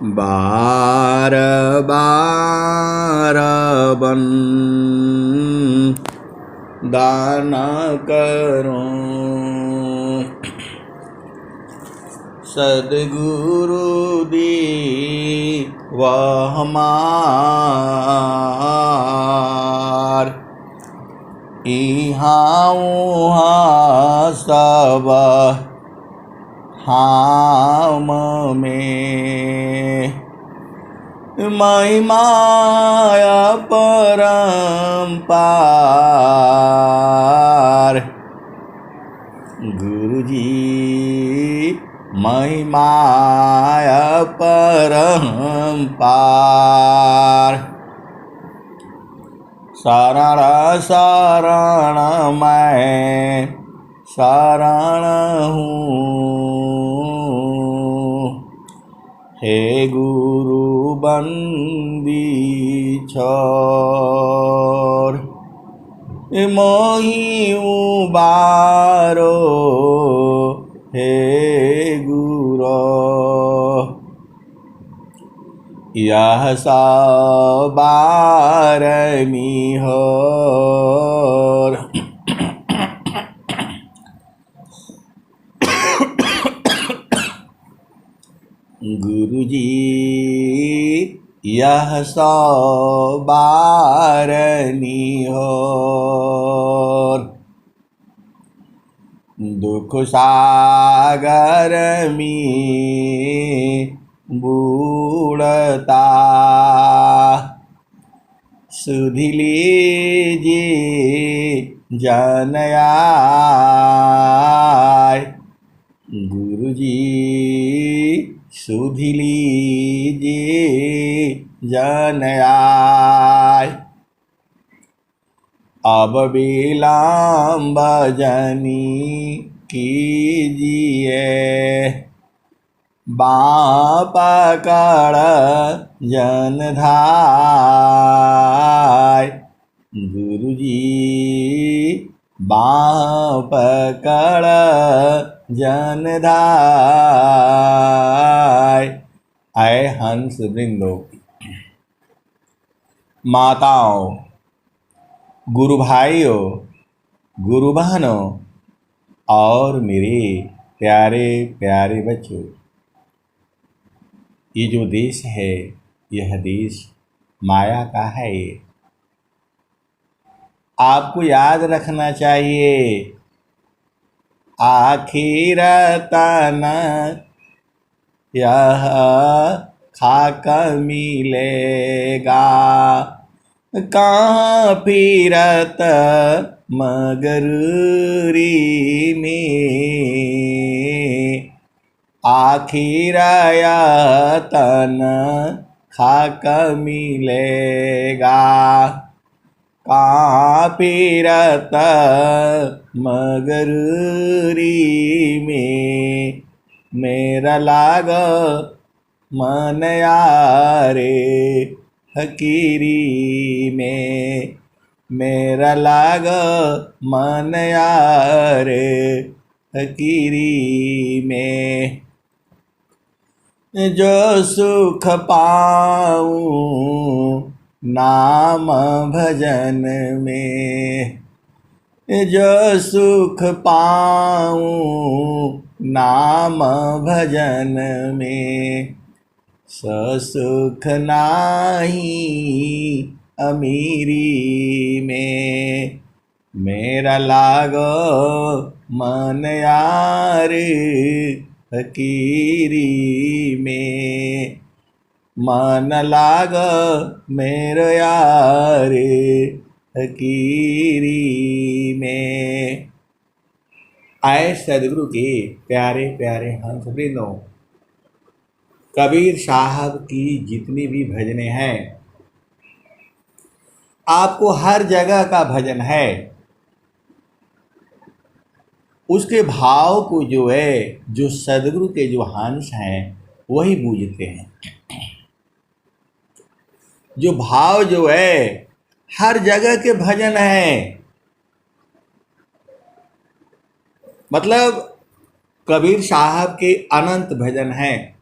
बार बार बन दान करो। सद्गुरु दी वह हमार, इहाँ उहाँ सब हम में। महिमा परम्पार, गुरुजी महिमा परम्पार। शरण शरण मैं शरण हूँ, हे गुरु बंदी छोर। मोहि उबारो हे गुरो, यह बारमी होर। गुरुजी यह बारनी होर। दुख सागर में बूढ़ता, सुधि लीजिए जन आए। गुरुजी सुधि लीजिए जन आए। अब विलम्ब जनी कीजिए, बाँ पकड़ जन धाय। गुरुजी बाँ पकड़ जन धाय। आए हंस वृंदो, माताओं, गुरु भाइयों, गुरु बहनों और मेरे प्यारे प्यारे बच्चों, ये जो देश है, यह देश माया का है। ये आपको याद रखना चाहिए, आखिर तन यह खाक मिलेगा। कहाँ फिरत मगरूरी में, आखिर यह तन खाक मिलेगा। कहाँ फिरत मगरूरी में, मेरा लाग मन यारे फकीरी में। मेरा लाग मन यारे फकीरी में। जो सुख पाऊँ नाम भजन में, जो सुख पाऊँ नाम भजन में। ससुख नाही अमीरी में, मेरा लागो मन यार फकीरी में। मन लाग मेरो यार फकीरी में। आए सदगुरु के प्यारे प्यारे हंस वृंदों, कबीर साहब की जितनी भी भजनें हैं, आपको हर जगह का भजन है, उसके भाव को जो है, जो सदगुरु के जो हंस हैं वही बूझते हैं। जो भाव जो है हर जगह के भजन है। मतलब कबीर साहब के अनंत भजन हैं।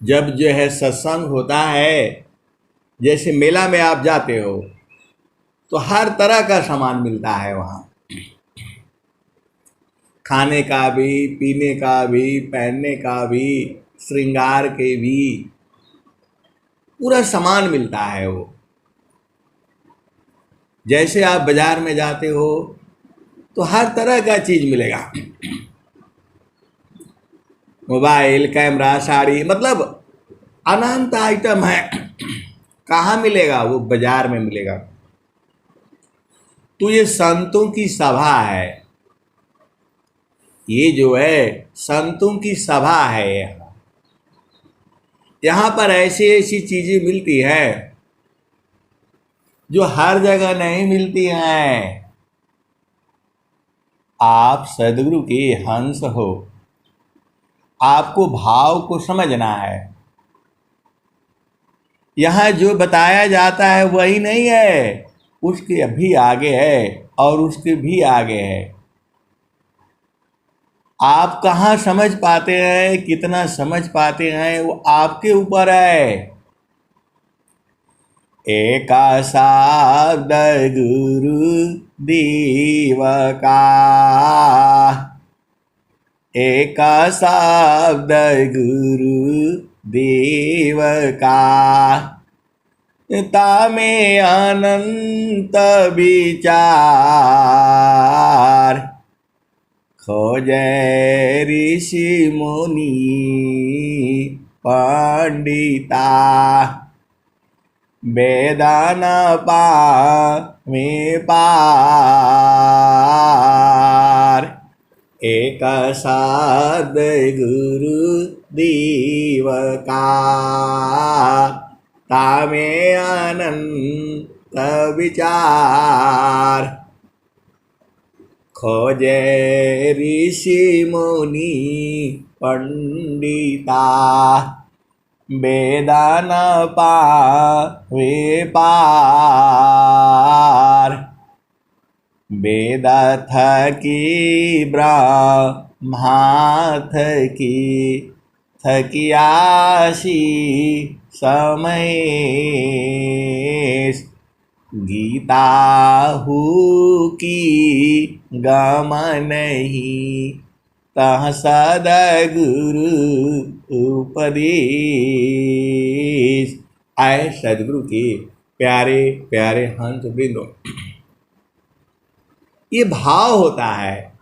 जब जो है सत्संग होता है, जैसे मेला में आप जाते हो तो हर तरह का सामान मिलता है वहाँ, खाने का भी, पीने का भी, पहनने का भी, श्रृंगार के भी, पूरा सामान मिलता है वो। जैसे आप बाजार में जाते हो तो हर तरह का चीज मिलेगा, मोबाइल, कैमरा, साड़ी, मतलब अनंत आइटम है। कहाँ मिलेगा? वो बाजार में मिलेगा। तो ये संतों की सभा है, ये जो है संतों की सभा है। यहाँ पर ऐसी ऐसी चीजें मिलती है जो हर जगह नहीं मिलती हैं। आप सदगुरु के हंस हो, आपको भाव को समझना है। यहाँ जो बताया जाता है वही नहीं है, उसके भी आगे है और उसके भी आगे है। आप कहाँ समझ पाते हैं, कितना समझ पाते हैं, वो आपके ऊपर है। एका शब्द गुरु देव का, एका शब्द गुरु देव का, तामे अनंत विचार, खोजे ऋषि मुनि पंडिता, वेदान पावे पार। एक शब्द गुरु देव का, तामे अनंत विचार, खोजे ऋषि मुनि पंडिता, वेदान पावे पार। वेद थकी ब्रह्मा थकी, थकियासी समय, गीता हु की गम नहीं, तह सदगुरु उपदेश। आए सदगुरु के प्यारे प्यारे हंस वृंदो, ये भाव होता है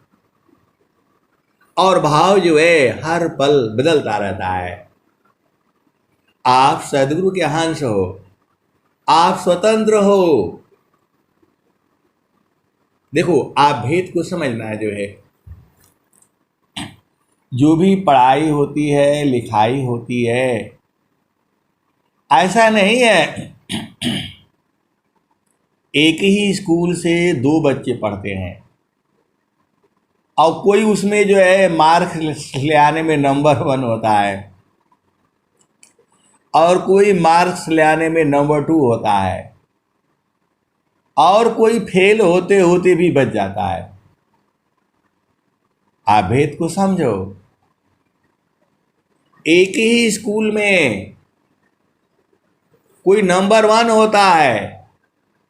और भाव जो है हर पल बदलता रहता है। आप सदगुरु के हंस हो, आप स्वतंत्र हो। देखो, आप भेद को समझना है। जो है जो भी पढ़ाई होती है, लिखाई होती है, ऐसा नहीं है एक ही स्कूल से दो बच्चे पढ़ते हैं और कोई उसमें जो है मार्क्स ले आने में नंबर 1 होता है और कोई मार्क्स ले आने में नंबर 2 होता है और कोई फेल होते होते भी बच जाता है। आप भेद को समझो। एक ही स्कूल में कोई नंबर 1 होता है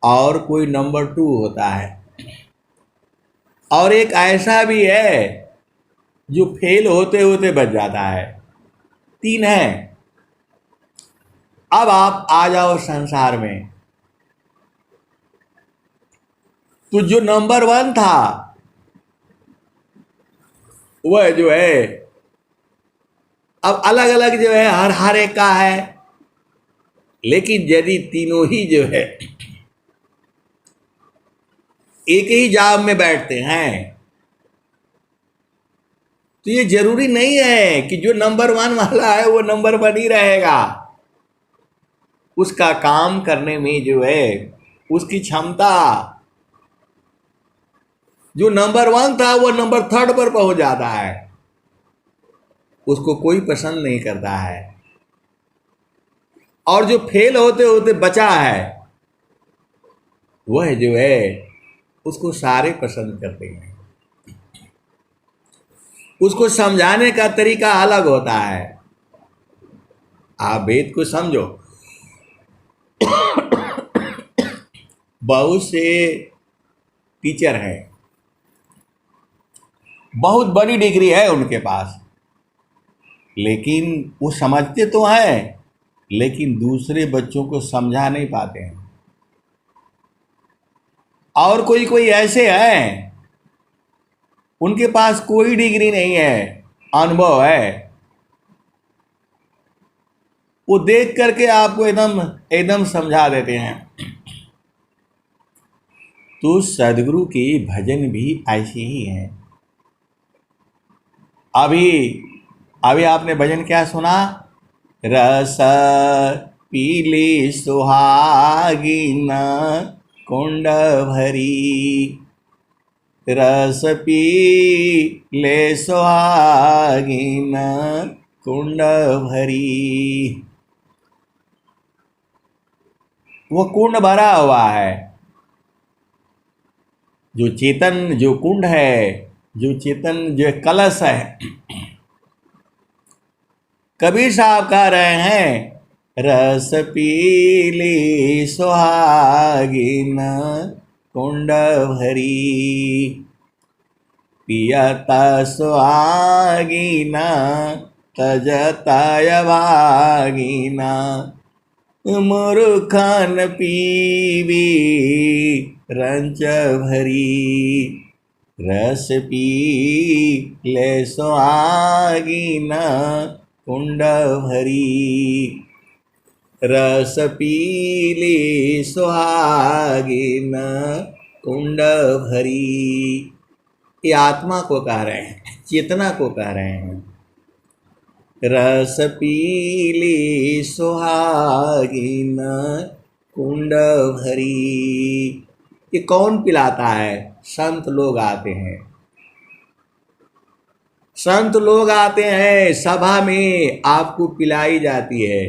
और कोई नंबर 2 होता है और एक ऐसा भी है जो फेल होते होते बच जाता है। 3 है। अब आप आ जाओ संसार में, तो जो नंबर 1 था वह जो है अब अलग अलग जो है हर एक का है, लेकिन यदि तीनों ही जो है एक ही जॉब में बैठते हैं तो ये जरूरी नहीं है कि जो नंबर 1 वाला है वो नंबर 1 ही रहेगा। उसका काम करने में जो है उसकी क्षमता, जो नंबर 1 था वो नंबर 3 पर पहुंच जाता है, उसको कोई पसंद नहीं करता है। और जो फेल होते होते बचा है वह जो है उसको सारे पसंद करते हैं। उसको समझाने का तरीका अलग होता है। आप वेद को समझो। बहुत से टीचर हैं, बहुत बड़ी डिग्री है उनके पास, लेकिन वो समझते तो हैं, लेकिन दूसरे बच्चों को समझा नहीं पाते हैं। और कोई कोई ऐसे हैं, उनके पास कोई डिग्री नहीं है, अनुभव है, वो देख करके आपको एकदम एकदम समझा देते हैं। तो सदगुरु के भजन भी ऐसे ही हैं। अभी अभी आपने भजन क्या सुना? रस पीली सुहागिन कुंड भरी, रस पीले सुहागिन कुंड भरी। वो कुंड भरा हुआ है, जो चेतन, जो कुंड है, जो चेतन, जो कलश है। कबीर साहब कह रहे हैं, रस पीली सुहागिन कुंड भरी, पियता सुहागिन तजताय भागिना, मूर्खन पीवी रंच भरी, रस पी ले सुहागिन कुंड भरी, रस पीली सुहागिन कुंड भरी। ये आत्मा को कह रहे हैं, चेतना को कह रहे हैं। रस पीली सुहागिन कुंड भरी। ये कौन पिलाता है? संत लोग आते हैं, संत लोग आते हैं, सभा में आपको पिलाई जाती है,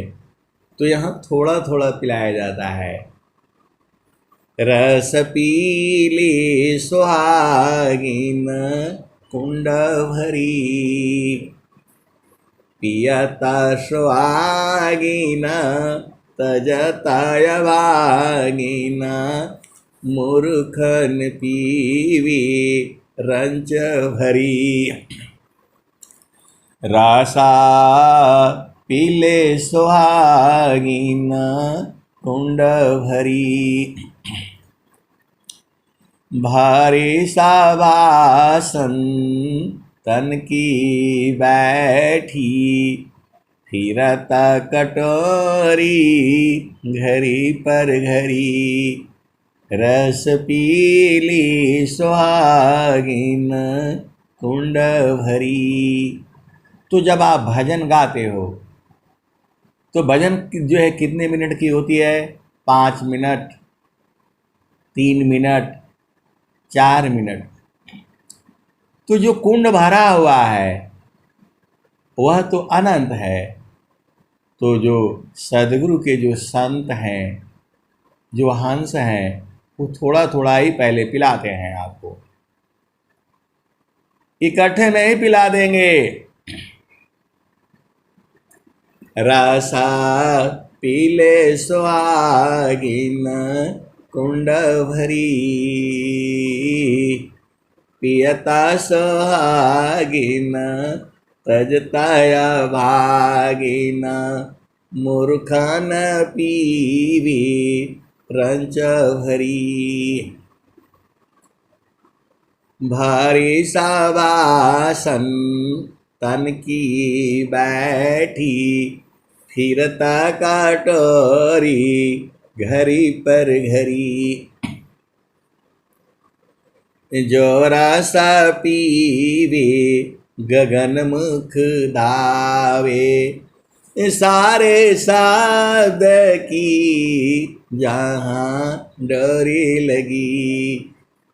तो यहाँ थोड़ा थोड़ा पिलाया जाता है। रस पीली सुहागिन कुंड भरी, पियता सुहागिन तजताय भागिन, मूर्खन पीवी रंच भरी, रासा पीले सुहागिन कुंड भरी, भारी साभासन तन की बैठी, फिरता कटोरी घड़ी पर घड़ी, रस पीली सुहागिन कुंड भरी। तो जब आप भजन गाते हो, तो भजन जो है कितने मिनट की होती है? 5 मिनट, 3 मिनट, 4 मिनट। तो जो कुंड भरा हुआ है वह तो अनंत है। तो जो सदगुरु के जो संत हैं, जो हंस हैं, वो थोड़ा थोड़ा ही पहले पिलाते हैं आपको, इकट्ठे नहीं पिला देंगे। रसा पीले सुहागिन कुंड भरी, पियता सुहागिन तजताय भागिन, मूर्खन पीवी रंच भरी, भारी साबासन तन की बैठी, फिरता काटोरी घड़ी पर घड़ी, जोरा सा पीवे गगन मुख धावे, सारे साध की जहाँ डोरी लगी,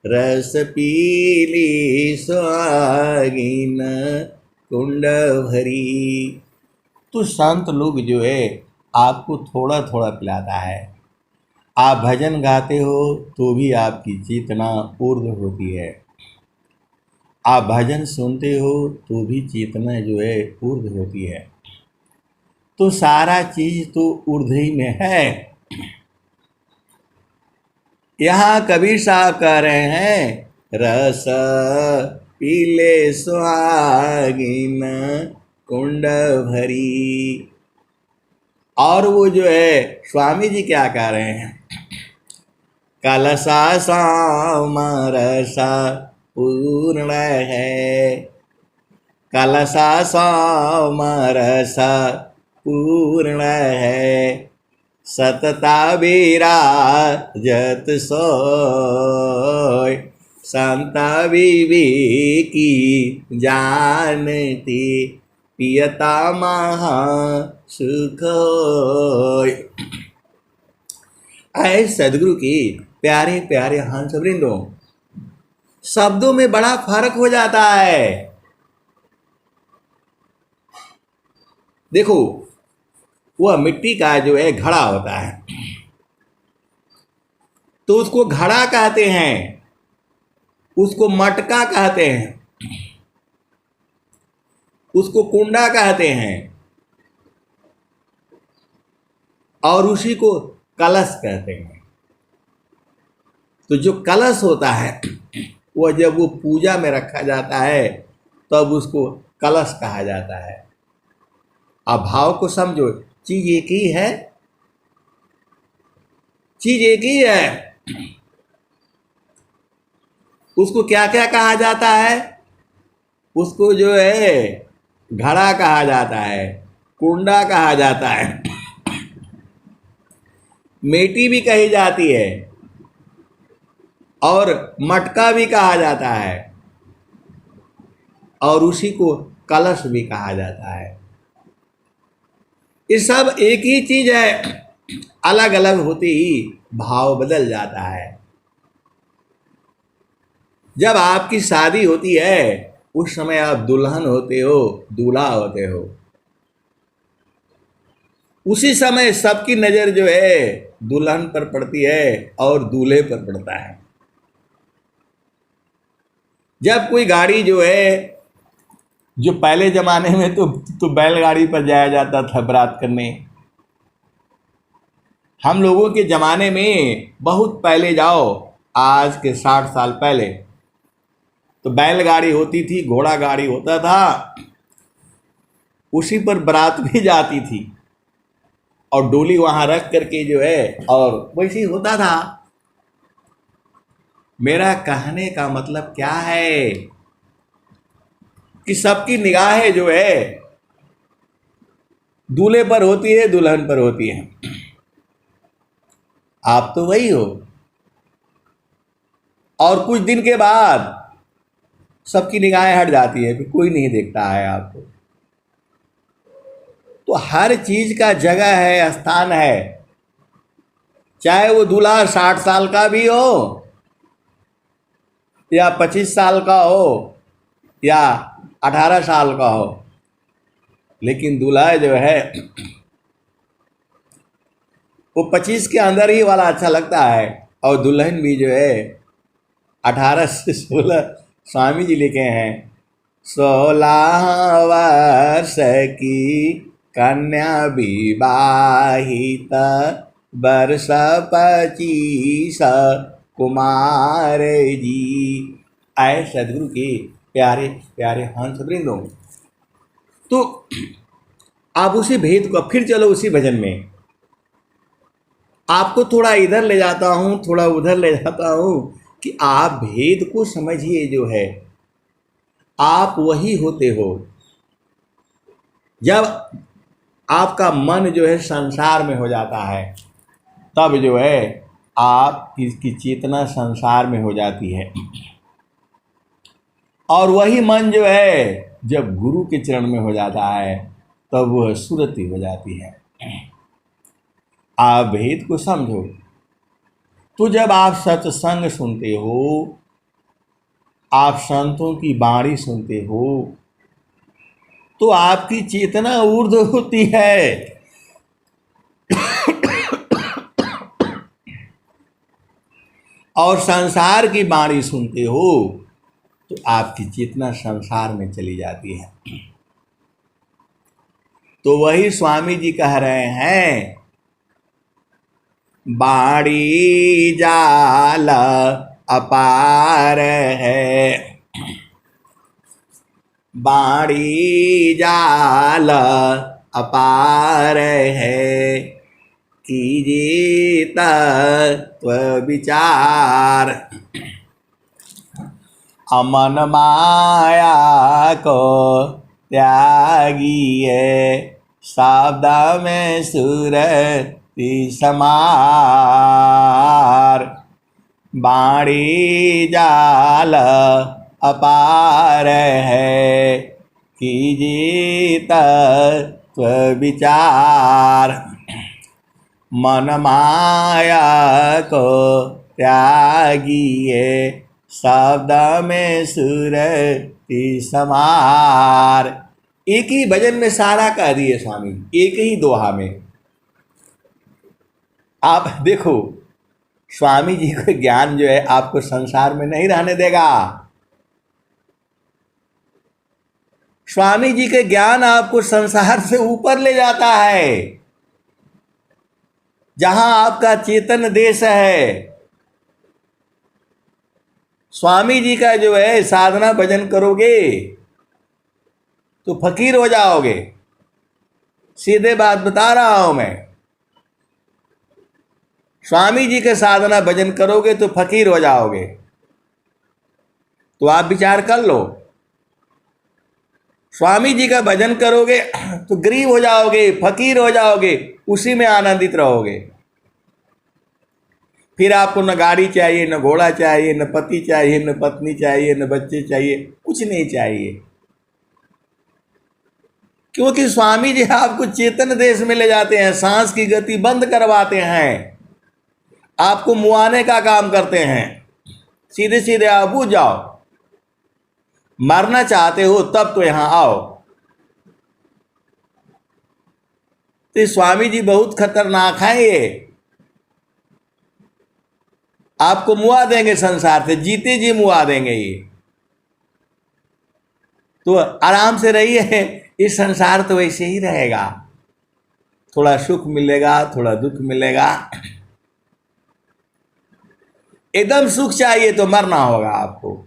रस पीली सुहागिन कुंड भरी। तो संत लोग जो है आपको थोड़ा थोड़ा पिलाता है। आप भजन गाते हो तो भी आपकी चेतना ऊर्ध्व होती है, आप भजन सुनते हो तो भी चेतना जो है ऊर्ध्व होती है। तो सारा चीज तो ऊर्ध्व में है। यहाँ कबीर साहब कह रहे हैं, रस पीले सुहागिन कुंड भरी। और वो जो है स्वामी जी क्या कह रहे हैं, कलसा सामरसा पूर्ण है, कलसा सामरसा पूर्ण है, सतता विराजत सोय, संता विवेकी जानती, पियता महा सुख होय। ऐ सदगुरु की प्यारे प्यारे हंस वृंदों, शब्दों में बड़ा फर्क हो जाता है। देखो, वह मिट्टी का जो है घड़ा होता है, तो उसको घड़ा कहते हैं, उसको मटका कहते हैं, उसको कुंडा कहते हैं, और उसी को कलश कहते हैं। तो जो कलश होता है वह जब वो पूजा में रखा जाता है तब उसको कलश कहा जाता है। अब भाव को समझो, चीज एक ही है, चीज एक ही है। उसको क्या क्या कहा जाता है, उसको जो है घड़ा कहा जाता है, कुंडा कहा जाता है, मेटी भी कही जाती है, और मटका भी कहा जाता है, और उसी को कलश भी कहा जाता है। ये सब एक ही चीज है, अलग अलग होते ही भाव बदल जाता है। जब आपकी शादी होती है उस समय आप दुल्हन होते हो, दूल्हा होते हो। उसी समय सबकी नजर जो है दुल्हन पर पड़ती है और दूल्हे पर पड़ता है। जब कोई गाड़ी जो है, जो पहले जमाने में तो बैलगाड़ी पर जाया जाता था बारात करने। हम लोगों के जमाने में बहुत पहले जाओ, आज के 60 साल पहले, तो बैलगाड़ी होती थी, घोड़ा गाड़ी होता था, उसी पर बारात भी जाती थी और डोली वहां रख करके जो है, और वैसे ही होता था। मेरा कहने का मतलब क्या है कि सबकी निगाहें जो है दूल्हे पर होती है, दुल्हन पर होती है। आप तो वही हो, और कुछ दिन के बाद सबकी निगाहें हट जाती है, फिर कोई नहीं देखता है आपको। तो हर चीज का जगह है, स्थान है। चाहे वो दूल्हा 60 साल का भी हो या 25 साल का हो या 18 साल का हो, लेकिन दूल्हा जो है वो 25 के अंदर ही वाला अच्छा लगता है, और दुल्हन भी जो है 18 से 16। स्वामी जी लिखे हैं, 16 वर्ष की कन्या विवाहित, वर्ष 25 कुमार जी। आए सदगुरु के प्यारे प्यारे हंस वृंदों, तो आप उसी भेद को, फिर चलो उसी भजन में, आपको थोड़ा इधर ले जाता हूं, थोड़ा उधर ले जाता हूं कि आप भेद को समझिए। जो है आप वही होते हो। जब आपका मन जो है संसार में हो जाता है, तब जो है आप इसकी चेतना संसार में हो जाती है, और वही मन जो है जब गुरु के चरण में हो जाता है तब वह सुरति हो जाती है। आप भेद को समझो। तो जब आप सत्संग सुनते हो, आप संतों की वाणी सुनते हो, तो आपकी चेतना ऊर्ध्व होती है। और संसार की वाणी सुनते हो तो आपकी चेतना संसार में चली जाती है। तो वही स्वामी जी कह रहे हैं, बाड़ी जाल अपार है, बाड़ी जाल अपार है, कीजिए तत्व विचार, अमन माया को त्यागिए, शब्द में सुरति समार, बाड़ी जाल अपार है, कीजिए तत्व विचार, मन माया को त्यागिए, शब्द में सुरति समार। एक ही भजन में सारा कह दिए स्वामी, एक ही दोहा में। आप देखो, स्वामी जी का ज्ञान जो है आपको संसार में नहीं रहने देगा। स्वामी जी के ज्ञान आपको संसार से ऊपर ले जाता है, जहां आपका चेतन देश है। स्वामी जी का जो है साधना भजन करोगे तो फकीर हो जाओगे, सीधे बात बता रहा हूं मैं। स्वामी जी के साधना भजन करोगे तो फकीर हो जाओगे। तो आप विचार कर लो, स्वामी जी का भजन करोगे तो गरीब हो जाओगे, फकीर हो जाओगे, उसी में आनंदित रहोगे। फिर आपको न गाड़ी चाहिए, न घोड़ा चाहिए, न पति चाहिए, न पत्नी चाहिए, न बच्चे चाहिए, कुछ नहीं चाहिए। क्योंकि स्वामी जी आपको चेतन देश में ले जाते हैं, सांस की गति बंद करवाते हैं, आपको मुआने का काम करते हैं। सीधे सीधे आप बुझ जाओ, मरना चाहते हो तब तो यहां आओ। तो स्वामी जी बहुत खतरनाक हैं, ये आपको मुआ देंगे संसार से, जीते जी मुआ देंगे ये। तो आराम से रहिए, इस संसार तो वैसे ही रहेगा, थोड़ा सुख मिलेगा, थोड़ा दुख मिलेगा। एकदम सुख चाहिए तो मरना होगा आपको।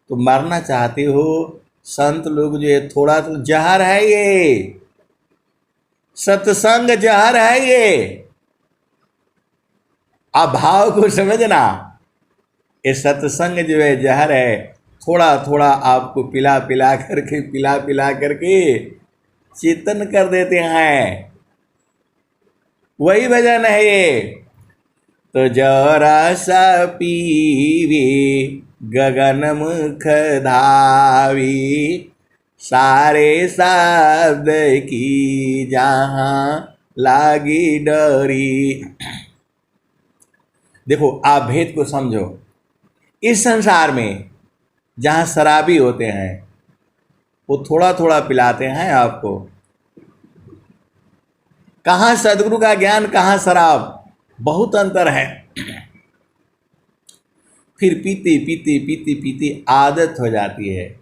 तो मरना चाहते हो, संत लोग जो है, थोड़ा तो जहर है ये, सत्संग जहर है ये। आप भाव को समझना, ये सत्संग जो है जहर है। थोड़ा थोड़ा आपको पिला पिला करके चेतन कर देते हैं। वही भजन है ये। तो जरा सा पीवी गगन मुख धावी, सारे शब्द की जहां लागी डोरी। देखो, आप भेद को समझो। इस संसार में जहां शराबी होते हैं वो थोड़ा थोड़ा पिलाते हैं आपको। कहाँ सदगुरु का ज्ञान, कहाँ शराब, बहुत अंतर है। फिर पीते पीते पीते पीते आदत हो जाती है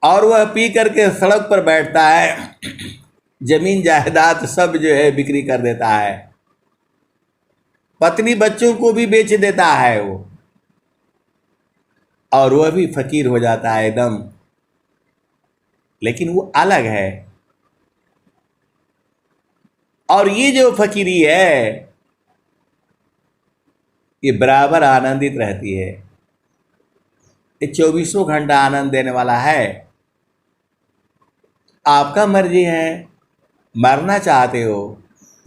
और वह पी करके सड़क पर बैठता है, जमीन जायदाद सब जो है बिक्री कर देता है, पत्नी बच्चों को भी बेच देता है वो, और वह भी फकीर हो जाता है एकदम। लेकिन वो अलग है। और ये जो फकीरी है ये बराबर आनंदित रहती है। ये 24 घंटा आनंद देने वाला है। आपका मर्जी है, मरना चाहते हो,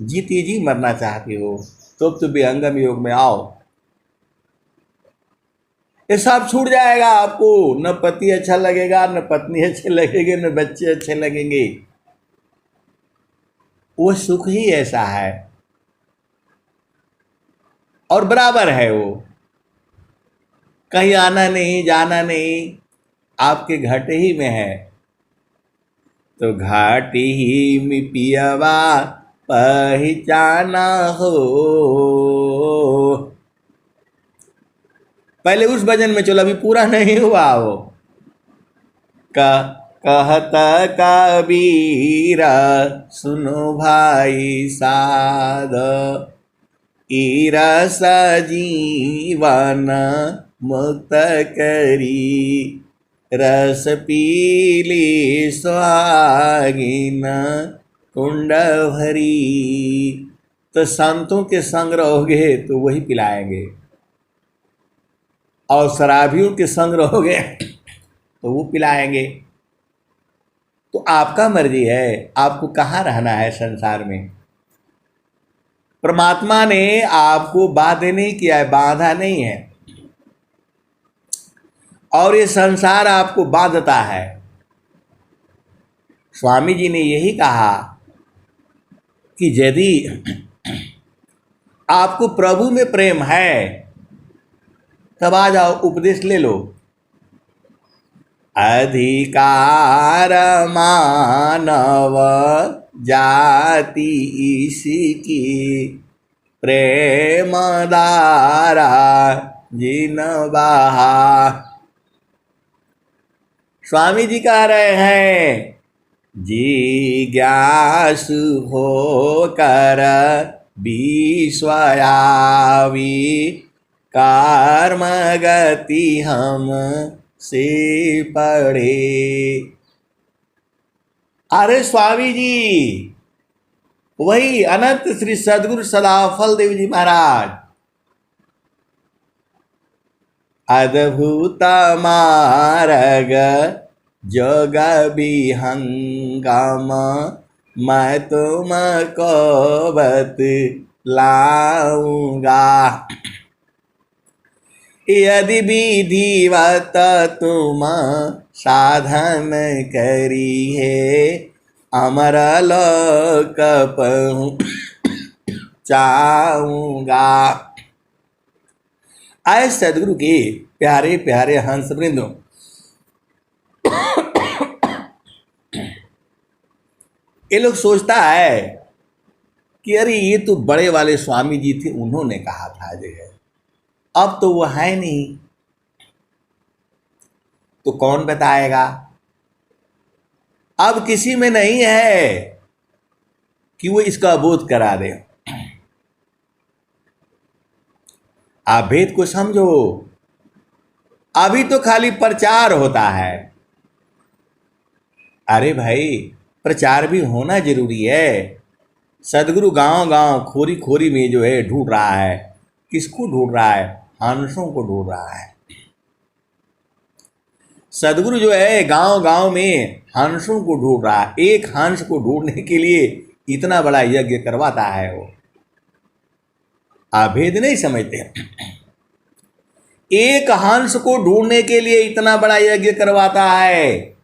जीती जी मरना चाहते हो तो विहंगम योग में आओ। ये सब छूट जाएगा आपको। न पति अच्छा लगेगा, न पत्नी अच्छे लगेंगे, न बच्चे अच्छे लगेंगे। वो सुख ही ऐसा है और बराबर है। वो कहीं आना नहीं जाना नहीं, आपके घाटे ही में है। तो घाटी ही में पियवा पहचाना हो। पहले उस भजन में चलो, अभी पूरा नहीं हुआ वो का। कहत कबीर सुनो भाई साध, ईरस जीवन मुक्त करी, रस पीली सुहागिन कुंड भरी। तो संतों के संग रहोगे तो वही पिलाएंगे, और शराबियों के संग रहोगे तो वो पिलाएंगे। तो आपका मर्जी है, आपको कहाँ रहना है संसार में। परमात्मा ने आपको बाध्य नहीं किया है, बांधा नहीं है, और ये संसार आपको बांधता है। स्वामी जी ने यही कहा कि यदि आपको प्रभु में प्रेम है तब आ जाओ, उपदेश ले लो। अधिकार मानव जाति इसकी, प्रेम दारा जिन बहा। स्वामी जी कह रहे हैं, जिज्ञासु होकर विश्वयावी, कर्म गति हम से पढ़े। अरे स्वामी जी, वही अनंत श्री सदगुरु सदाफल देव जी महाराज, अद्भुत मार्ग जोग विहंगम, मैं तुमको बतलाऊंगा। यदि विधिवत तुम साधन करी है, अमर लोक पहुँचाऊंगा। आए सदगुरु के प्यारे प्यारे हंस वृंदों, ये लोग सोचता है कि अरे ये तो बड़े वाले स्वामी जी थे, उन्होंने कहा था जो है, अब तो वो है नहीं, तो कौन बताएगा। अब किसी में नहीं है कि वो इसका बोध करा दे। आप भेद को समझो, अभी तो खाली प्रचार होता है। अरे भाई, प्रचार भी होना जरूरी है। सदगुरु गांव गांव खोरी खोरी में जो है ढूंढ रहा है। किसको ढूंढ रहा है? हंसों को ढूंढ रहा है। सदगुरु जो है गांव गांव में हंसों को ढूंढ रहा है। एक हंस को ढूंढने के लिए इतना बड़ा यज्ञ करवाता है वो। आप भेद नहीं समझते। एक हंस को ढूंढने के लिए इतना बड़ा यज्ञ करवाता है।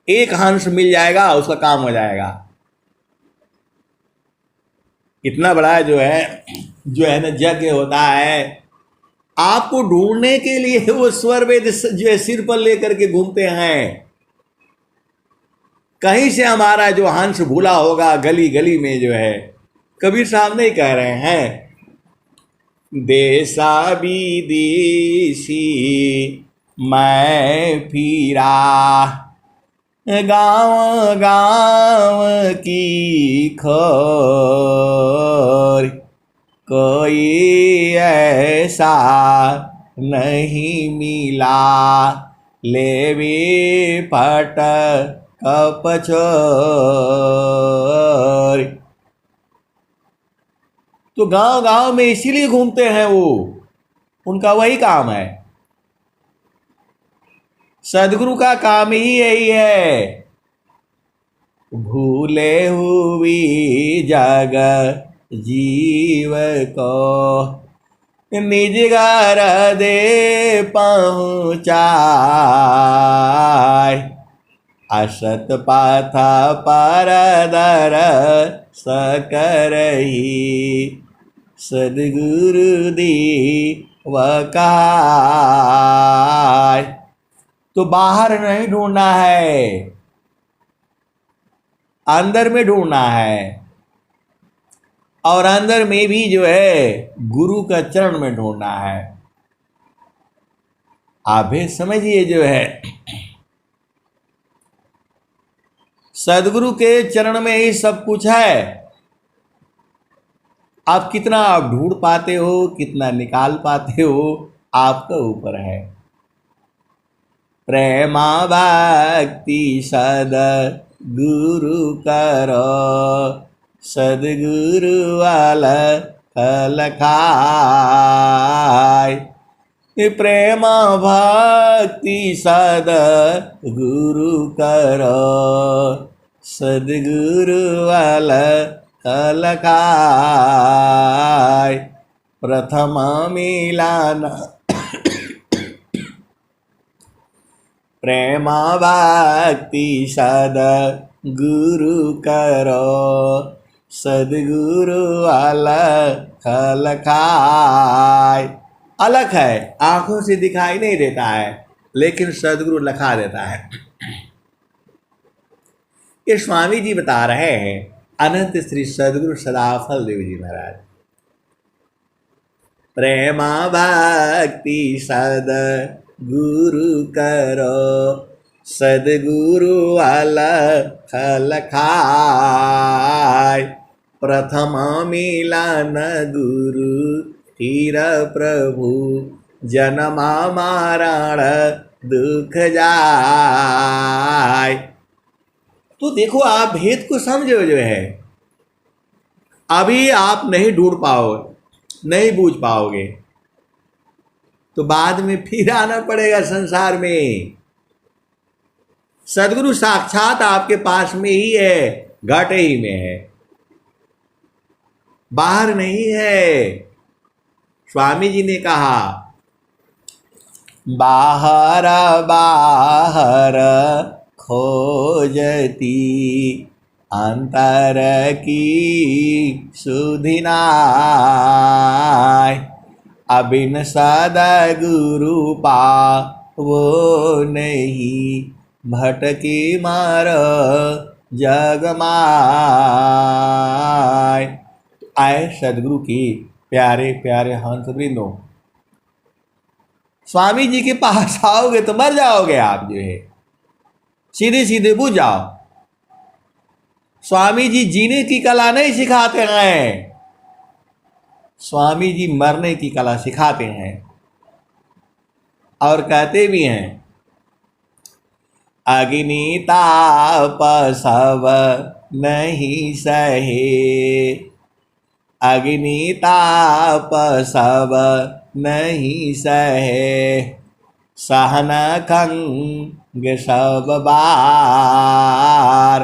एक हंस मिल जाएगा, उसका काम हो जाएगा। इतना बड़ा जो है ना यज्ञ होता है। आपको ढूंढने के लिए वो स्वर वेद जो है सिर पर लेकर के घूमते हैं। कहीं से हमारा जो हंस भूला होगा गली गली में जो है। कबीर साहब नहीं कह रहे हैं, देसा विदेशी मैं फिरा, गाँव गाँव की खोर, कोई ऐसा नहीं मिला, लेवी पट कपचोर। तो गांव गांव में इसीलिए घूमते हैं वो, उनका वही काम है। सदगुरु का काम ही यही है, भूले हुई जग जीव को निज घर दे पहुँचाय, असत पाथ पर दर सकरही, सदगुरु दी वकाय। तो बाहर नहीं ढूंढना है, अंदर में ढूंढना है। और अंदर में भी जो है गुरु का चरण में ढूंढना है। आप भी समझिए जो है सदगुरु के चरण में ही सब कुछ है। आप कितना आप ढूंढ पाते हो, कितना निकाल पाते हो, आपका ऊपर है। प्रेमा भक्ति सद गुरु करो, सदगुरु वाला फल खाय। प्रेमा भक्ति सद गुरु करो, सदगुरु वाला फल खाय। प्रथम मिलन प्रेमा भक्ति सद गुरु करो, सदगुरु अलग फल खाय। अलग है, आंखों से दिखाई नहीं देता है, लेकिन सदगुरु लखा देता है। ये स्वामी जी बता रहे हैं, अनंत श्री सदगुरु सदाफल देव जी महाराज। प्रेमा भक्ति सद गुरु करो, सदगुरु वाला फल खाय। प्रथम मिलन गुरु फिर प्रभु, जन्मा मरण दुख जाय। तो देखो, आप भेद को समझो जो है, अभी आप नहीं ढूंढ पाओगे, नहीं बूझ पाओगे, तो बाद में फिर आना पड़ेगा संसार में। सदगुरु साक्षात आपके पास में ही है, घट ही में है, बाहर नहीं है। स्वामी जी ने कहा, बाहर बाहर खोजती अंतर की सुधि नाय। अबिन सदगुरु पावो नहीं, भटकी मार जग माय। आए सदगुरु की प्यारे प्यारे हंस वृंदों, स्वामी जी के पास आओगे तो मर जाओगे आप जो है, सीधे सीधे बुझ जाओ। स्वामी जी जीने की कला नहीं सिखाते हैं, स्वामी जी मरने की कला सिखाते हैं। और कहते भी हैं, अग्नि ताप सब नहीं सहे, अग्नि ताप सब नहीं सहे, सहन खंग सब बार,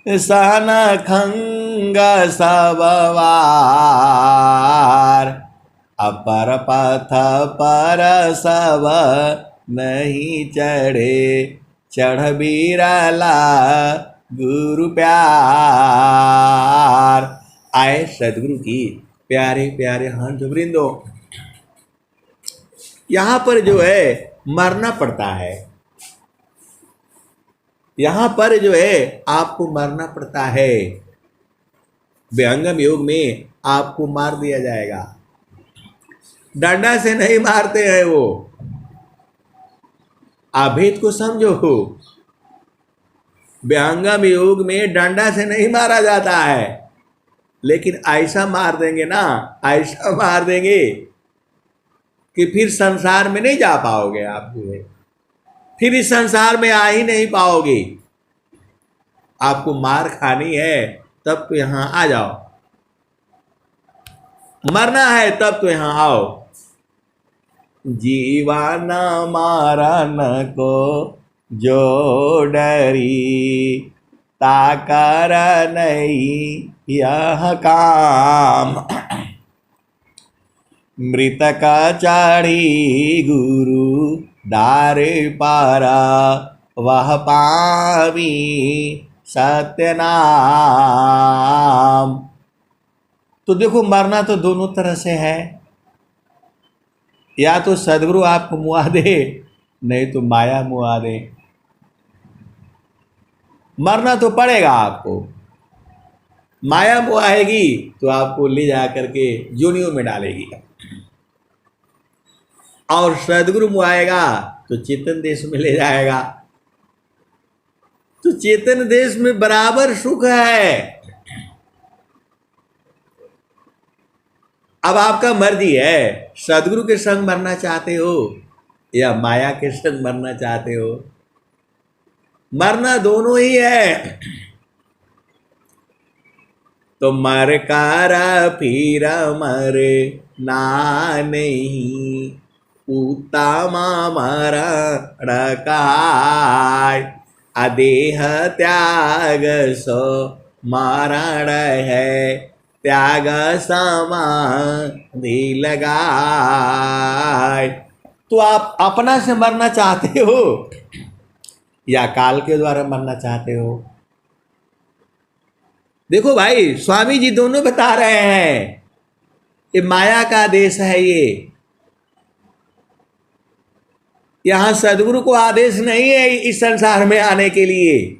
सहन खंग सब वार। अपर पथ पर सब नहीं चढ़े, चढ़ बिरला गुरु प्यार। आए सदगुरु की प्यारे प्यारे हंस वृंदों, यहाँ पर जो है मरना पड़ता है, यहाँ पर जो है आपको मरना पड़ता है। विहंगम योग में आपको मार दिया जाएगा, डंडा से नहीं मारते हैं वो। आप भेद को समझो, विहंगम योग में डंडा से नहीं मारा जाता है, लेकिन ऐसा मार देंगे ना, ऐसा मार देंगे कि फिर संसार में नहीं जा पाओगे आप जो है, फिर इस संसार में आ ही नहीं पाओगे। आपको मार खानी है तब तो यहाँ आ जाओ, मरना है तब तो यहाँ आओ। जीवन मारन को जो डरी, ताकर नहीं यह काम। मृतक चढ़ी गुरु दारे पारा, वह पावी सत्य नाम। तो देखो, मरना तो दोनों तरह से है, या तो सदगुरु आपको मुआ दे, नहीं तो माया मुआ दे। मरना तो पड़ेगा आपको, माया मुआएगी तो आपको ले जा करके जोनियों में डालेगी। और सदगुरु मुआएगा तो चेतन देश में ले जाएगा। तो चेतन देश में बराबर सुख है। अब आपका मर्जी है, सदगुरु के संग मरना चाहते हो या माया के संग मरना चाहते हो। मरना दोनों ही है। तो मर कर फिर मर ना नहीं, उत्तमा मरण काय। अदेह त्याग सो मरण है, त्याग समाधि लगाए। तो आप अपना से मरना चाहते हो या काल के द्वारा मरना चाहते हो। देखो भाई, स्वामी जी दोनों बता रहे हैं, ये माया का देश है। ये यहां सदगुरु को आदेश नहीं है इस संसार में आने के लिए।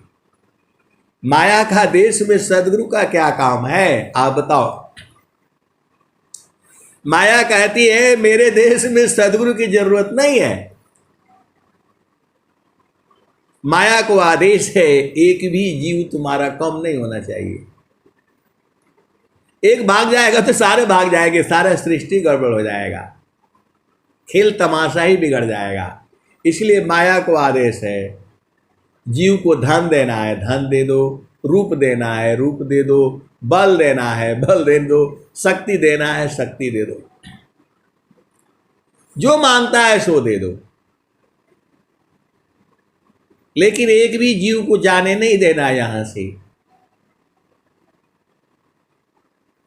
माया का देश में सदगुरु का क्या काम है, आप बताओ। माया कहती है मेरे देश में सदगुरु की जरूरत नहीं है। माया को आदेश है एक भी जीव तुम्हारा कम नहीं होना चाहिए। एक भाग जाएगा तो सारे भाग जाएंगे, सारा सृष्टि गड़बड़ हो जाएगा, खेल तमाशा ही बिगड़ जाएगा। इसलिए माया को आदेश है जीव को धन देना है धन दे दो, रूप देना है रूप दे दो, बल देना है बल दे दो, शक्ति देना है शक्ति दे दो, जो मांगता है सो दे दो। लेकिन एक भी जीव को जाने नहीं देना यहां से।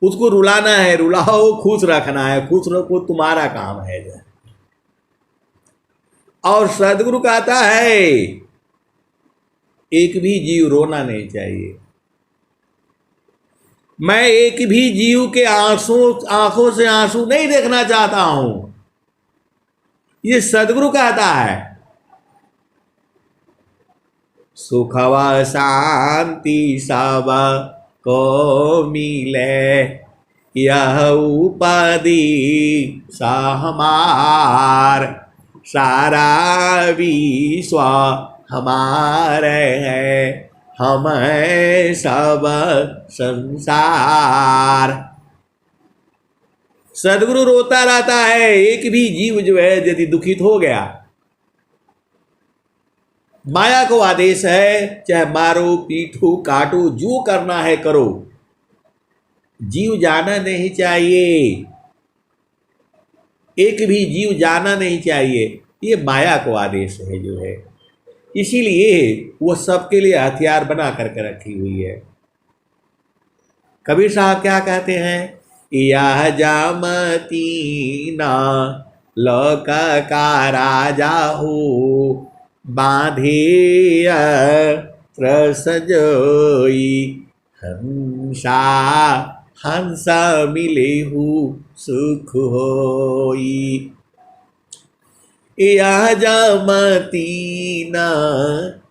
उसको रुलाना है रुलाओ, खुश रखना है खुश रखो, तुम्हारा काम है। और सदगुरु कहता है एक भी जीव रोना नहीं चाहिए। मैं एक भी जीव के आंखों से आंसू नहीं देखना चाहता हूं, ये सदगुरु कहता है। सुखवा शांति सब को मिले, यह उपाधि सा हमार, सारा विश्व हमारे है, हम है सब संसार। सदगुरु रोता रहता है एक भी जीव जो है यदि दुखित हो गया। माया को आदेश है चाहे मारो पीटो काटो जो करना है करो, जीव जाना नहीं चाहिए, एक भी जीव जाना नहीं चाहिए। ये माया को आदेश है जो है, इसीलिए वो सबके लिए हथियार बना करके रखी हुई है। कबीर साहब क्या कहते हैं, यह जामती ना लोक का राजा हो, बांधे त्रसजोई, हंसा हंसा मिले हु सुख होई। यह जामती न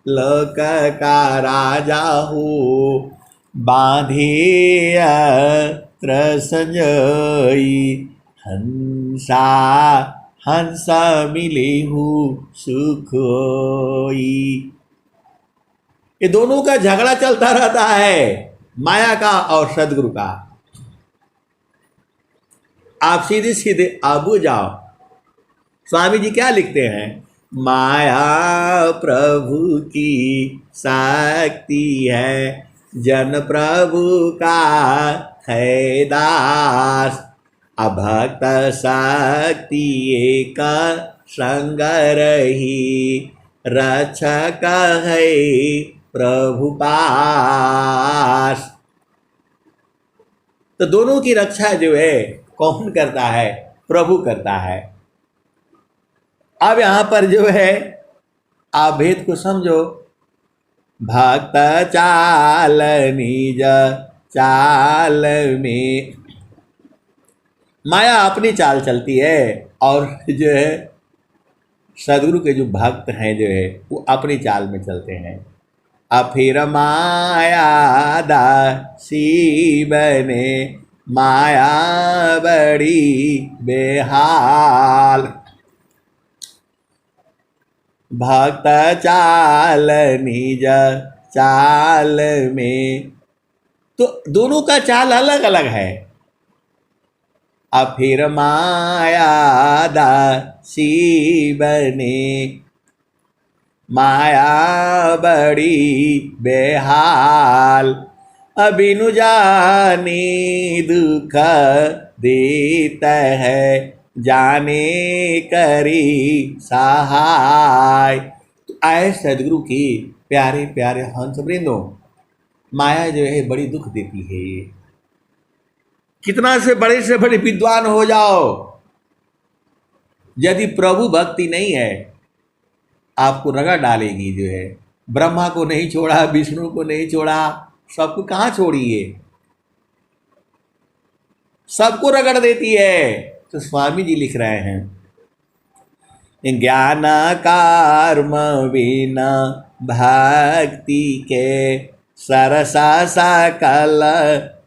लोक का राजा हो, बांधे त्रसजोई, हंसा हंसा मिले हु सुख होई। ये दोनों का झगड़ा चलता रहता है, माया का और सदगुरु का। आप सीधे सीधे आबू जाओ। स्वामी जी क्या लिखते हैं, माया प्रभु की शक्ति है, जन प्रभु का है दास, अभक्त शक्ति एक संग रही, रक्षक है प्रभु पास। तो दोनों की रक्षा जो है कौन करता है, प्रभु करता है। अब यहां पर जो है आप भेद को समझो, भक्त चाल निज चाल में, माया अपनी चाल चलती है और जो है सदगुरु के जो भक्त हैं जो है वो अपनी चाल में चलते हैं। अब फिर माया दासी बने, माया बड़ी बेहाल, भक्त चाल निज चाल में। तो दोनों का चाल अलग अलग है। अब फिर माया दासी बने, माया बड़ी बेहाल, अबिनु जानी दुख देता है, जाने करी सहाय। तो आए सदगुरु की प्यारे प्यारे हंस वृंदों, माया जो है बड़ी दुख देती है। ये कितना से बड़े विद्वान हो जाओ, यदि प्रभु भक्ति नहीं है आपको रगड़ डालेगी। जो है ब्रह्मा को नहीं छोड़ा, विष्णु को नहीं छोड़ा, सबको कहाँ छोड़ी है, सबको रगड़ देती है। तो स्वामी जी लिख रहे हैं, ज्ञान कर्म बिना भक्ति के सरसा सकल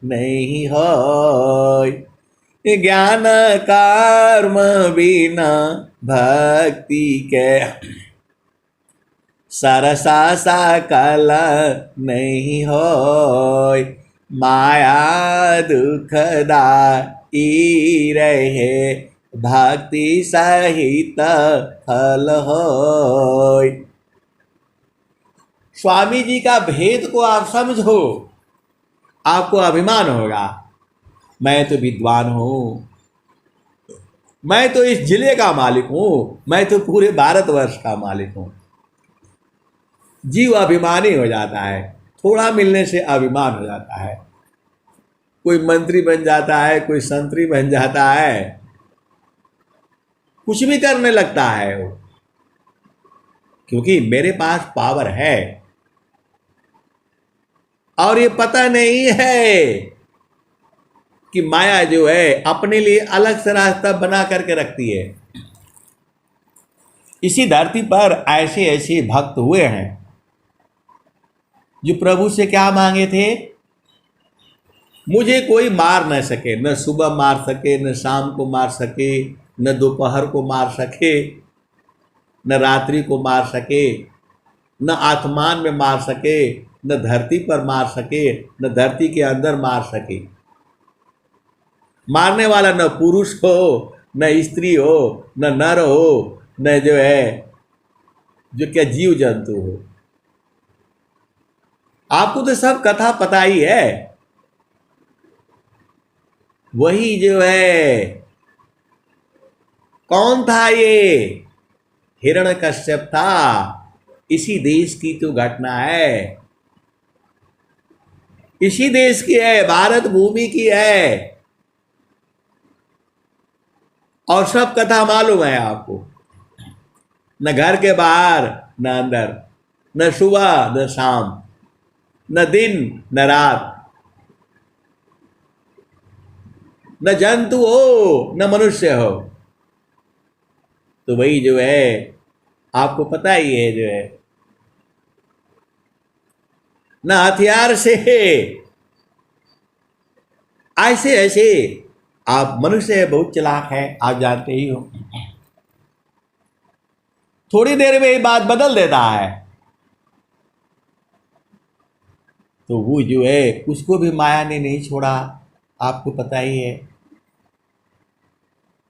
नहीं हो। ज्ञान कर्म बिना भक्ति के सरसा सकल नहीं होय। माया दुखदाई रहे, भक्ति सहित फल होय। स्वामी जी का भेद को आप समझो, आपको अभिमान होगा, मैं तो विद्वान हूँ, मैं तो इस जिले का मालिक हूँ, मैं तो पूरे भारतवर्ष का मालिक हूँ। जीव अभिमानी हो जाता है, थोड़ा मिलने से अभिमान हो जाता है। कोई मंत्री बन जाता है, कोई संतरी बन जाता है, कुछ भी करने लगता है वो, क्योंकि मेरे पास पावर है। और ये पता नहीं है कि माया जो है अपने लिए अलग से रास्ता बना करके रखती है। इसी धरती पर ऐसे ऐसे भक्त हुए हैं जो प्रभु से क्या मांगे थे, मुझे कोई मार न सके, न सुबह मार सके, न शाम को मार सके, न दोपहर को मार सके, न रात्रि को मार सके, न आसमान में मार सके, न धरती पर मार सके, न धरती के अंदर मार सके। मारने वाला न पुरुष हो, न स्त्री हो, न नर हो, न जो है जो क्या जीव जंतु हो। आपको तो सब कथा पता ही है। वही जो है कौन था, ये हिरण्यकश्यप था। इसी देश की तो घटना है, इसी देश की है, भारत भूमि की है। और सब कथा मालूम है आपको, न घर के बाहर न अंदर, न सुबह न शाम, न दिन न रात, न जंतु हो न मनुष्य हो। तो वही जो है आपको पता ही है, जो है न हथियार से, ऐसे ऐसे आप मनुष्य बहुत चालाक है, आप जानते ही हो। थोड़ी देर में ये बात बदल देता है। तो वो जो है उसको भी माया ने नहीं छोड़ा, आपको पता ही है।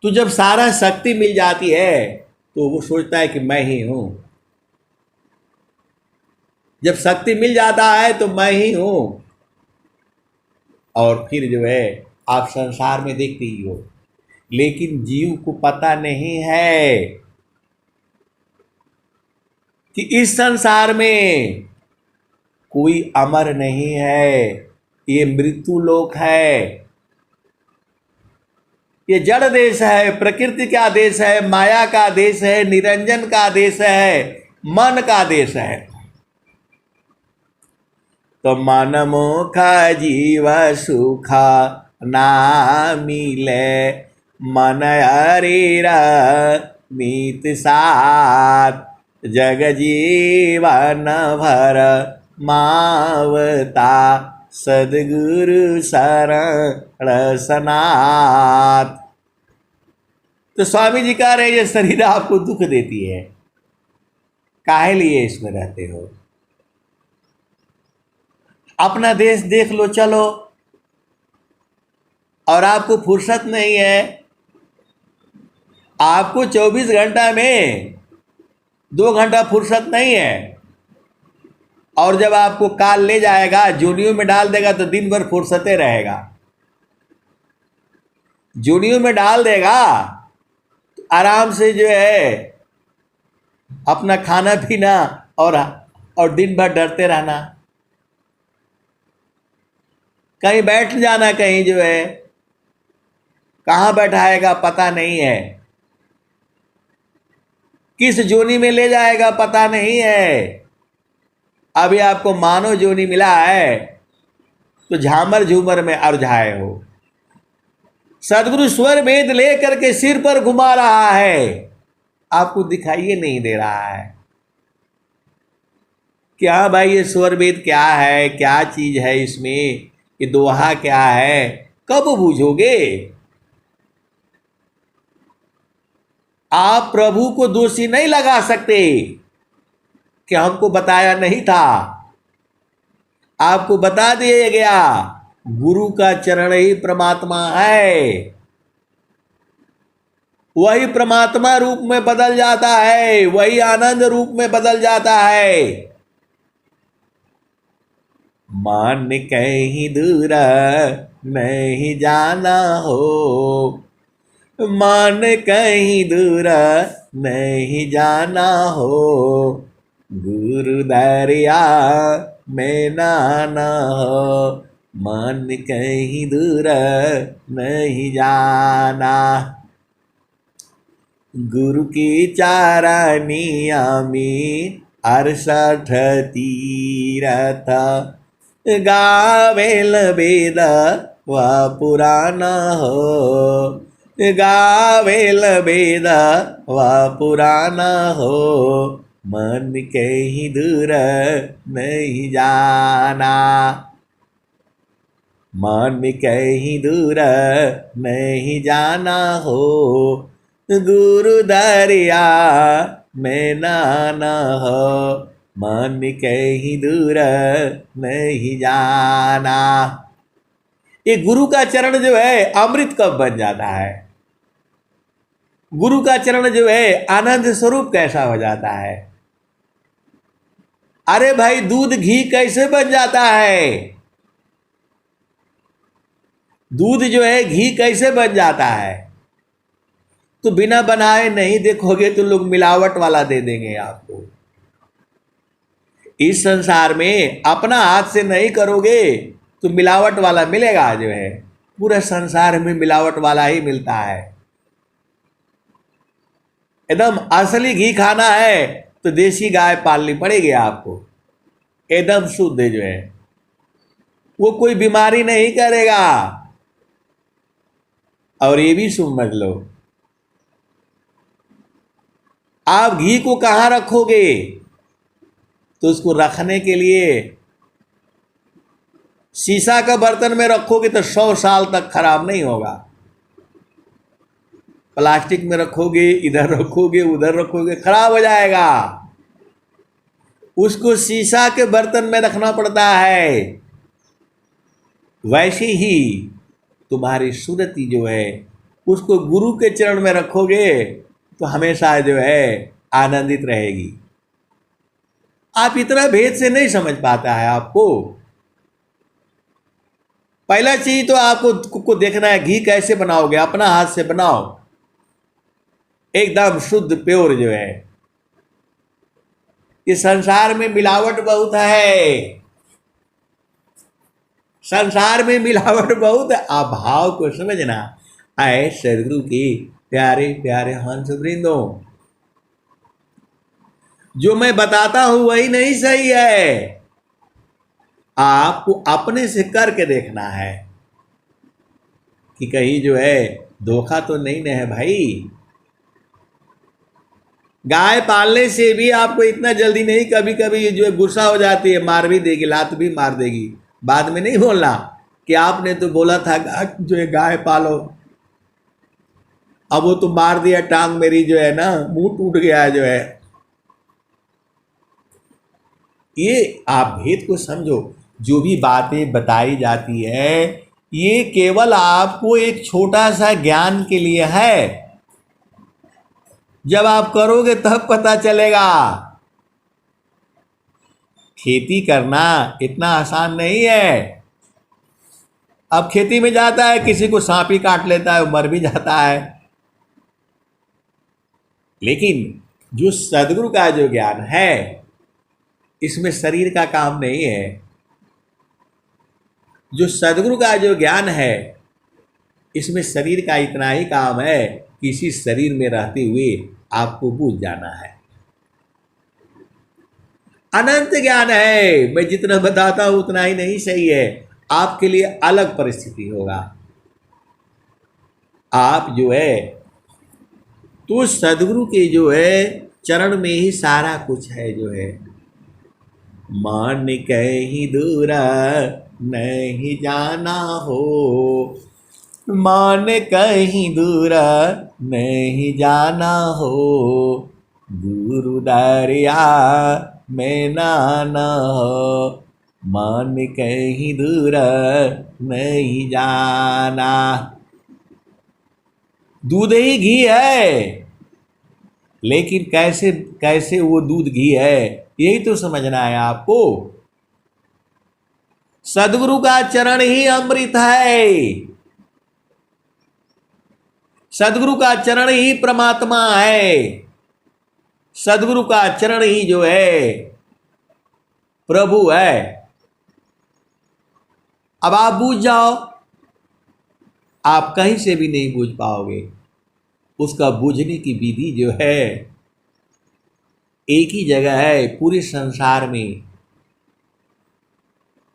तो जब सारा शक्ति मिल जाती है तो वो सोचता है कि मैं ही हूं। जब शक्ति मिल जाता है तो मैं ही हूं। और फिर जो है आप संसार में देखते ही हो, लेकिन जीव को पता नहीं है कि इस संसार में कोई अमर नहीं है, ये मृत्यु लोक है, ये जड़ देश है, प्रकृति का देश है, माया का देश है, निरंजन का देश है, मन का देश है। तो मन मुख जीव सुख ना मिले, मन हरिर मीत साथ, जग जीवन भर मावता, सदगुरु शरण सनाथ। तो स्वामी जी कह रहे ये शरीर आपको दुख देती है, काहे लिए इसमें रहते हो? अपना देश देख लो चलो। और आपको फुर्सत नहीं है, आपको 24 घंटा में 2 घंटा फुर्सत नहीं है। और जब आपको काल ले जाएगा, जूनियों में डाल देगा तो दिन भर फुर्सते रहेगा। जूनियों में डाल देगा तो आराम से जो है अपना खाना पीना और दिन भर डरते रहना, कहीं बैठ जाना, कहीं जो है कहाँ बैठाएगा पता नहीं है, किस जोनी में ले जाएगा पता नहीं है। अभी आपको मानव जोनी मिला है तो झामर झूमर में अरझाए हो। सदगुरु स्वर वेद लेकर के सिर पर घुमा रहा है, आपको दिखाइए नहीं दे रहा है। क्या भाई ये स्वर वेद क्या है, क्या चीज है इसमें, ये दोहा क्या है, कब बूझोगे? आप प्रभु को दोषी नहीं लगा सकते कि हमको बताया नहीं था। आपको बता दिया गया, गुरु का चरण ही परमात्मा है। वही परमात्मा रूप में बदल जाता है, वही आनंद रूप में बदल जाता है। मान कहीं दूर नहीं जाना हो, मान कहीं दूर नहीं जाना हो, गुरु दरिया में नाना हो, मान कहीं दूर नहीं जाना। गुरु की चारानिया में 68 तीरथ, गावेल वेद व पुराना हो, गावेल वेद व पुराना हो, मन कहीं दूर नहीं जाना, मन कहीं दूर नहीं जाना हो, गुरु दरिया में नाना हो, मन कहीं दूर नहीं जाना। ये गुरु का चरण जो है अमृत कब बन जाता है, गुरु का चरण जो है आनंद स्वरूप कैसा हो जाता है। अरे भाई दूध घी कैसे बन जाता है, दूध जो है घी कैसे बन जाता है? तो बिना बनाए नहीं देखोगे तो लोग मिलावट वाला दे देंगे आपको। इस संसार में अपना हाथ से नहीं करोगे तो मिलावट वाला मिलेगा, जो है पूरे संसार में मिलावट वाला ही मिलता है। एकदम असली घी खाना है तो देसी गाय पालनी पड़ेगी आपको, एकदम शुद्ध जो है, वो कोई बीमारी नहीं करेगा। और ये भी समझ लो, आप घी को कहाँ रखोगे तो उसको रखने के लिए शीशा का बर्तन में रखोगे तो 100 साल तक खराब नहीं होगा। प्लास्टिक में रखोगे, इधर रखोगे उधर रखोगे, खराब हो जाएगा। उसको शीशा के बर्तन में रखना पड़ता है। वैसे ही तुम्हारी सुरति जो है उसको गुरु के चरण में रखोगे तो हमेशा जो है आनंदित रहेगी। आप इतना भेद से नहीं समझ पाता है आपको। पहला चीज तो आपको को देखना है घी कैसे बनाओगे, अपना हाथ से बनाओ, एकदम शुद्ध प्योर जो है। इस संसार में मिलावट बहुत है, संसार में मिलावट बहुत है। आप भाव को समझना। आए सदगुरु की प्यारे प्यारे हंस वृंदों, जो मैं बताता हूं वही नहीं सही है, आपको अपने से करके देखना है कि कहीं जो है धोखा तो नहीं न है भाई। गाय पालने से भी आपको इतना जल्दी नहीं, कभी कभी जो है गुस्सा हो जाती है, मार भी देगी, लात भी मार देगी। बाद में नहीं बोलना कि आपने तो बोला था जो है गाय पालो, अब वो तो मार दिया, टांग मेरी जो है ना मुंह टूट गया जो है। ये आप भेद को समझो। जो भी बातें बताई जाती है ये केवल आपको एक छोटा सा ज्ञान के लिए है। जब आप करोगे तब पता चलेगा। खेती करना इतना आसान नहीं है। अब खेती में जाता है, किसी को सांप ही काट लेता है, मर भी जाता है। लेकिन जो सदगुरु का जो ज्ञान है इसमें शरीर का काम नहीं है। जो सदगुरु का जो ज्ञान है इसमें शरीर का इतना ही काम है कि इसी शरीर में रहते हुए आपको बूझ जाना है। अनंत ज्ञान है। मैं जितना बताता हूं उतना ही नहीं सही है। आपके लिए अलग परिस्थिति होगा। आप जो है तो सदगुरु के जो है चरण में ही सारा कुछ है। जो है मान कहीं दूर नहीं जाना हो, मान कहीं दूर नहीं जाना हो, गुरु दरिया में नाना हो, मान कहीं दूर नहीं जाना। दूध ही घी है, लेकिन कैसे कैसे वो दूध घी है यही तो समझना है आपको। सदगुरु का चरण ही अमृत है। सदगुरु का चरण ही परमात्मा है। सदगुरु का चरण ही जो है प्रभु है। अब आप बूझ जाओ। आप कहीं से भी नहीं बूझ पाओगे। उसका बूझने की विधि जो है एक ही जगह है पूरे संसार में।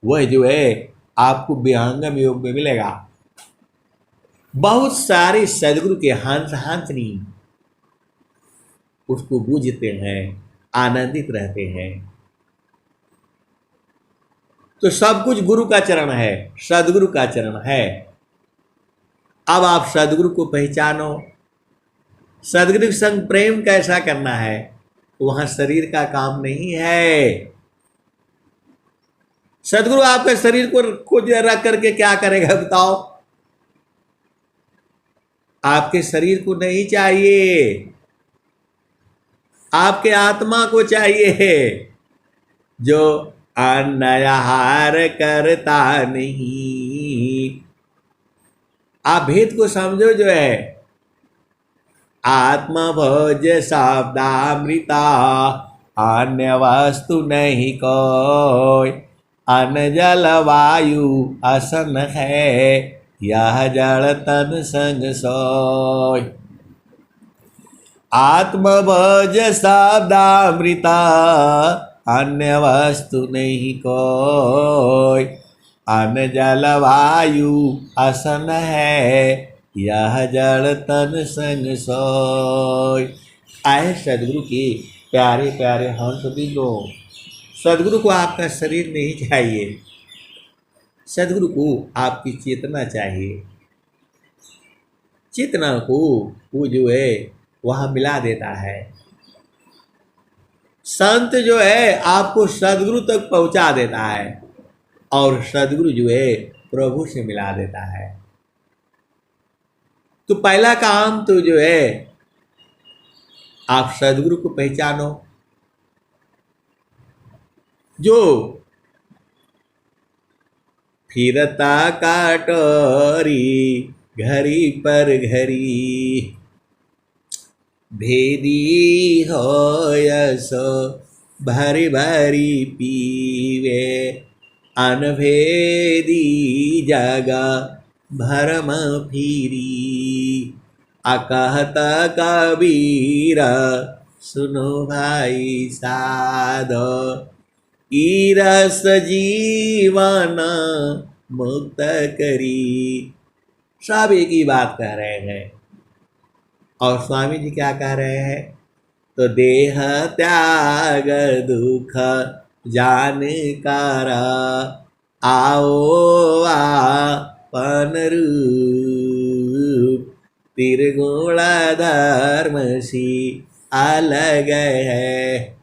वह जो है आपको विहंगम योग में मिलेगा। बहुत सारे सदगुरु के हंस हंसनी उसको बूझते हैं, आनंदित रहते हैं। तो सब कुछ गुरु का चरण है, सदगुरु का चरण है। अब आप सदगुरु को पहचानो। सदगुरु के संग प्रेम कैसा करना है, वहां शरीर का काम नहीं है। सदगुरु आपके शरीर को रख करके क्या करेगा बताओ। आपके शरीर को नहीं चाहिए, आपके आत्मा को चाहिए जो अन्न आहार करता नहीं। आप भेद को समझो। जो है आत्मा भोज शब्दामृता, अन्य वस्तु नहीं कोई, अन्न जल वायु असन है, यह जड़ तन संग सोय। आत्मभोज शब्दामृता, अन्य वस्तु नहीं कोई, अन्न जल वायु असन है, यह जड़ तन संग सोय। आए सदगुरु के प्यारे प्यारे हंस बिंदो। सदगुरु को आपका शरीर नहीं चाहिए, सदगुरु को आपकी चेतना चाहिए। चेतना को वो जो है वहाँ मिला देता है। संत जो है आपको सदगुरु तक पहुँचा देता है और सदगुरु जो है प्रभु से मिला देता है। तो पहला काम तो जो है आप सदगुरु को पहचानो। जो फिरता काटोरी घड़ी पर घड़ी, भेदी हो सो भरी भरी पीवे, अनभेदी जगा भरम फिरी। अकहत कबीरा सुनो भाई साधो, ईरस जीवन मुक्त करी। सब एक ही बात कह रहे हैं। और स्वामी जी क्या कह रहे हैं, तो देह त्याग दुख जानकारा, आओ आपन रूप, त्रिगुण धर्म सी अलग है।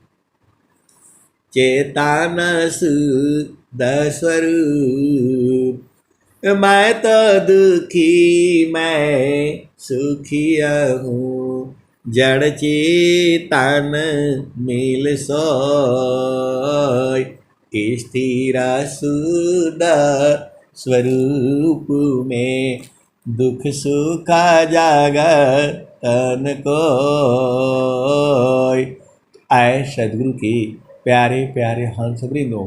चेतन शुद्ध स्वरूप। मैं तो दुखी मैं सुखी हूँ, जड़ चेतन मिल सोय। स्थिर शुद्ध स्वरूप में दुख सुख जगतन कोय। आए सदगुरु के प्यारे प्यारे हंस वृंदों,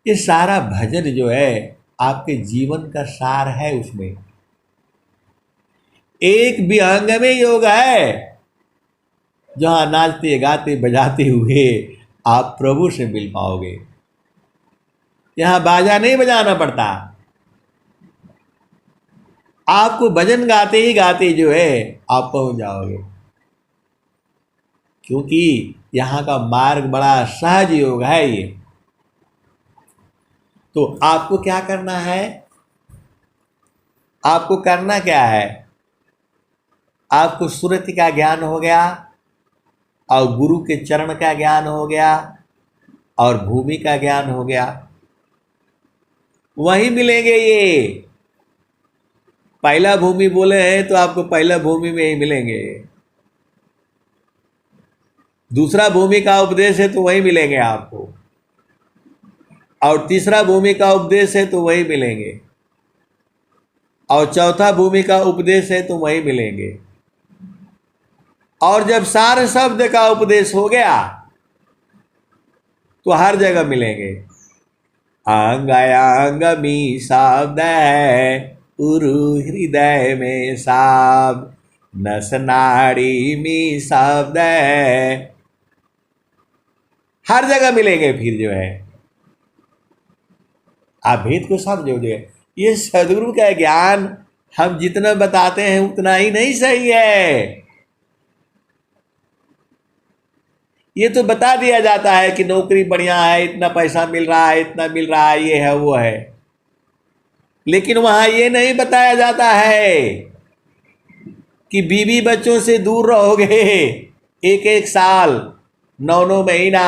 ये सारा भजन जो है आपके जीवन का सार है। उसमें एक विहंग में योग है, जहां नाचते गाते बजाते हुए आप प्रभु से मिल पाओगे। यहां बाजा नहीं बजाना पड़ता, आपको भजन गाते ही गाते जो है आप पहुंच जाओगे, क्योंकि यहाँ का मार्ग बड़ा सहज योग है। ये तो आपको क्या करना है, आपको करना क्या है, आपको सुरति का ज्ञान हो गया और गुरु के चरण का ज्ञान हो गया और भूमि का ज्ञान हो गया, वहीं मिलेंगे। ये पहला भूमि बोले हैं तो आपको पहला भूमि में ही मिलेंगे, दूसरा भूमि का उपदेश है तो वहीं मिलेंगे आपको, और तीसरा भूमि का उपदेश है तो वहीं मिलेंगे, और चौथा भूमि का उपदेश है तो वहीं मिलेंगे। और जब सार शब्द का उपदेश हो गया तो हर जगह मिलेंगे। अंग अंग में शब्द है, उरु हृदय में शब्द, नस नाड़ी में शब्द है, हर जगह मिलेंगे। फिर जो है आप भेद को समझोगे। ये सदगुरु का ज्ञान हम जितना बताते हैं उतना ही नहीं सही है। ये तो बता दिया जाता है कि नौकरी बढ़िया है, इतना पैसा मिल रहा है, इतना मिल रहा है, ये है वो है, लेकिन वहां ये नहीं बताया जाता है कि बीवी बच्चों से दूर रहोगे 1-1 साल, 9-9 महीना,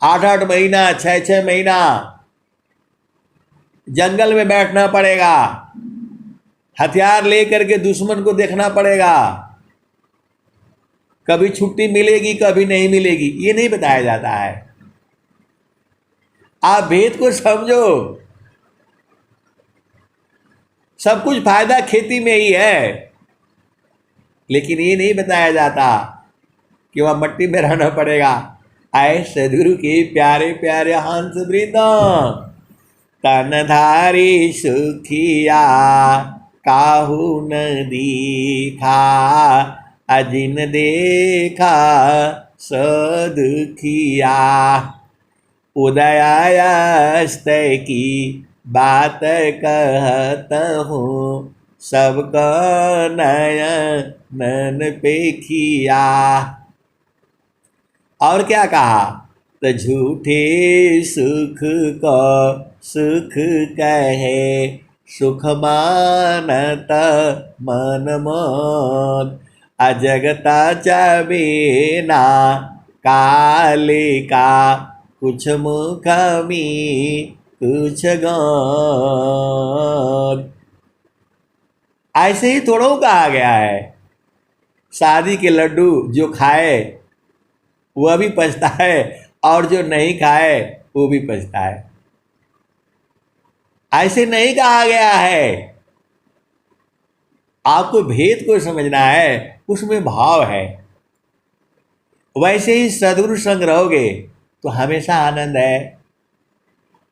8-8 महीना, 6-6 महीना जंगल में बैठना पड़ेगा, हथियार लेकर के दुश्मन को देखना पड़ेगा, कभी छुट्टी मिलेगी कभी नहीं मिलेगी, ये नहीं बताया जाता है। आप भेद को समझो। सब कुछ फायदा खेती में ही है, लेकिन ये नहीं बताया जाता कि वह मट्टी में रहना पड़ेगा। आए सदगुरु के प्यारे प्यारे हंस वृंदों, तनधारी सुखिया काहू न दीखा, अजिन देखा सदुखिया। उदयास्त की बात कहत हूँ, सबका नयन पेखिया। और क्या कहा, तो झूठे सुख को सुख कहे, सुख मानत मन मोद, अजगता चबेना कालिका, कुछ मुख में कुछ गौर। ऐसे ही थोड़ा कहा गया है, शादी के लड्डू जो खाए वह भी पछता है और जो नहीं खाए वो भी पछता है। ऐसे नहीं कहा गया है। आपको भेद को समझना है, उसमें भाव है। वैसे ही सदगुरु संग रहोगे तो हमेशा आनंद है।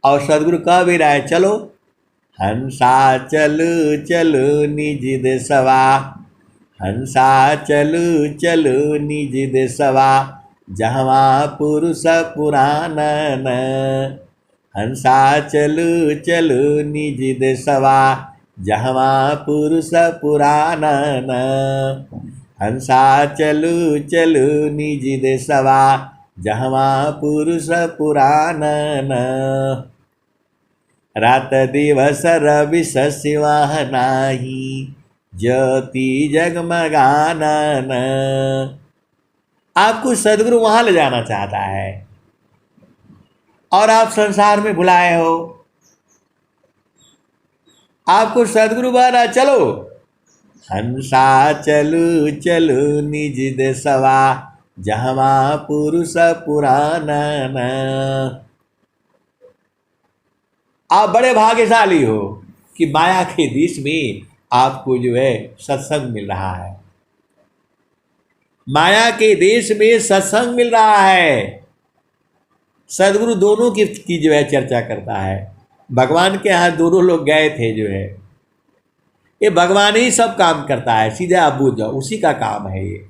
और सदगुरु कह भी रहा है, चलो हंसा चलू चलू निज देसवा, हंसा चलू चलू निज देसवा, जहवा पुरुष पुराणन, हंसा चलू चलू निज देसवा, जहवा पुरुष पुराणन, हंसा चलू चलू निज देसवा, जहवा पुरुष पुराणन। रात दिवस रवि शिवाह नाही, ज्योति जगमगानन, आपको सदगुरु वहां ले जाना चाहता है और आप संसार में भुलाए हो। आपको सदगुरु बोला चलो हंसा चलू चलू निज देसवा जहवा पुरुष पुराना न। आप बड़े भाग्यशाली हो कि माया के देश में आपको जो है सत्संग मिल रहा है। माया के देश में सत्संग मिल रहा है। सदगुरु दोनों की जो है चर्चा करता है। भगवान के यहाँ दोनों लोग गए थे जो है, ये भगवान ही सब काम करता है, सीधे आप बूझ जाओ उसी का काम है ये।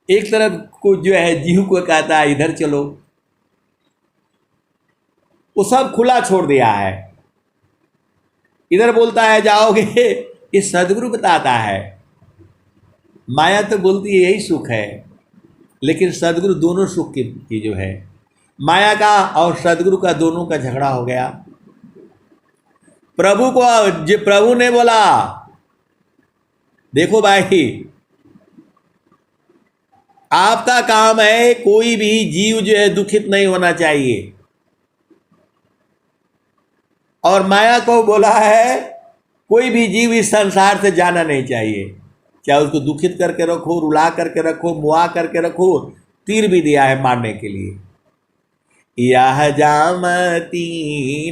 एक तरफ को जो है जीव को कहता है इधर चलो, वो सब खुला छोड़ दिया है। इधर बोलता है जाओगे, ये सदगुरु बताता है। माया तो बोलती है यही सुख है, लेकिन सदगुरु दोनों सुख की जो है, माया का और सदगुरु का दोनों का झगड़ा हो गया। प्रभु ने बोला देखो भाई, आपका काम है कोई भी जीव जो है दुखित नहीं होना चाहिए, और माया को बोला है कोई भी जीव इस संसार से जाना नहीं चाहिए। चाहे उसको दुखित करके रखो, रुला करके रखो, मुआ करके रखो, तीर भी दिया है मारने के लिए। यह जामती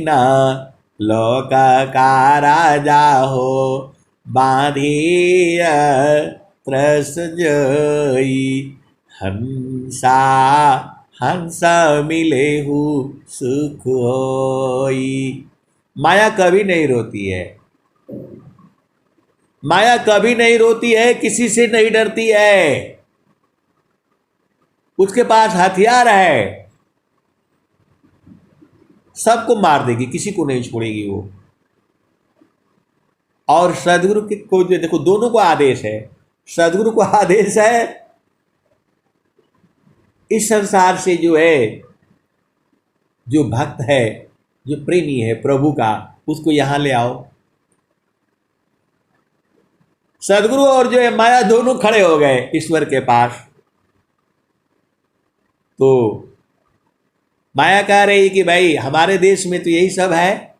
न लोक का राजा हो बांधिय त्रस जोई हंसा हंस मिले हु सुख होई। माया कभी नहीं रोती है। माया कभी नहीं रोती है, किसी से नहीं डरती है। उसके पास हथियार है, सबको मार देगी, किसी को नहीं छोड़ेगी वो। और सदगुरु को जो देखो दोनों को आदेश है। सदगुरु को आदेश है इस संसार से जो है, जो भक्त है, जो प्रेमी है प्रभु का, उसको यहां ले आओ। सदगुरु और जो है माया दोनों खड़े हो गए ईश्वर के पास। तो माया कह रही कि भाई हमारे देश में तो यही सब है,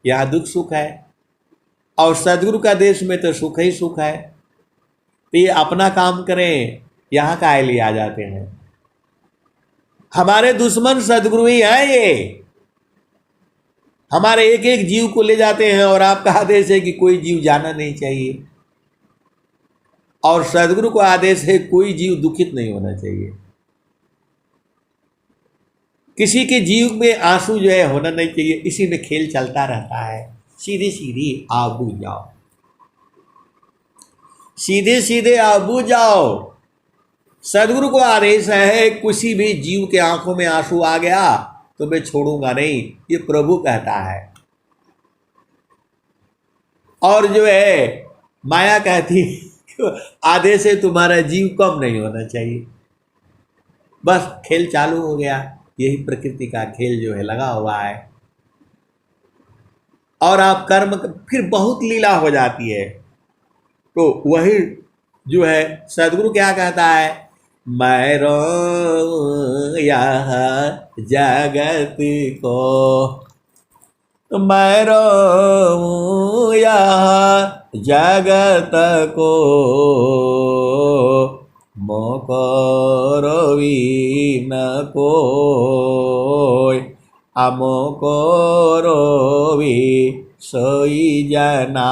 यहाँ दुख सुख है, और सदगुरु का देश में तो सुख ही सुख है। तो ये अपना काम करें, यहाँ का लिए आ जाते हैं। हमारे दुश्मन सदगुरु ही हैं ये। हमारे एक एक जीव को ले जाते हैं, और आपका आदेश है कि कोई जीव जाना नहीं चाहिए, और सदगुरु को आदेश है कोई जीव दुखित नहीं होना चाहिए। किसी के जीव में आंसू जो है होना नहीं चाहिए। इसी में खेल चलता रहता है। सीधे सीधे आबू जाओ, सीधे सीधे आबू जाओ। सदगुरु को आदेश है किसी भी जीव के आंखों में आंसू आ गया तो मैं छोड़ूंगा नहीं, ये प्रभु कहता है। और जो है माया कहती आदेश है तुम्हारा जीव कम नहीं होना चाहिए। बस खेल चालू हो गया। यही प्रकृति का खेल जो है लगा हुआ है। और आप कर्म फिर बहुत लीला हो जाती है। तो वही जो है सदगुरु क्या कहता है, मैं रो यह जगत को, मैं रो यह जगत को, मोको रोवी न कोय, अमोको रोवी सोई जना,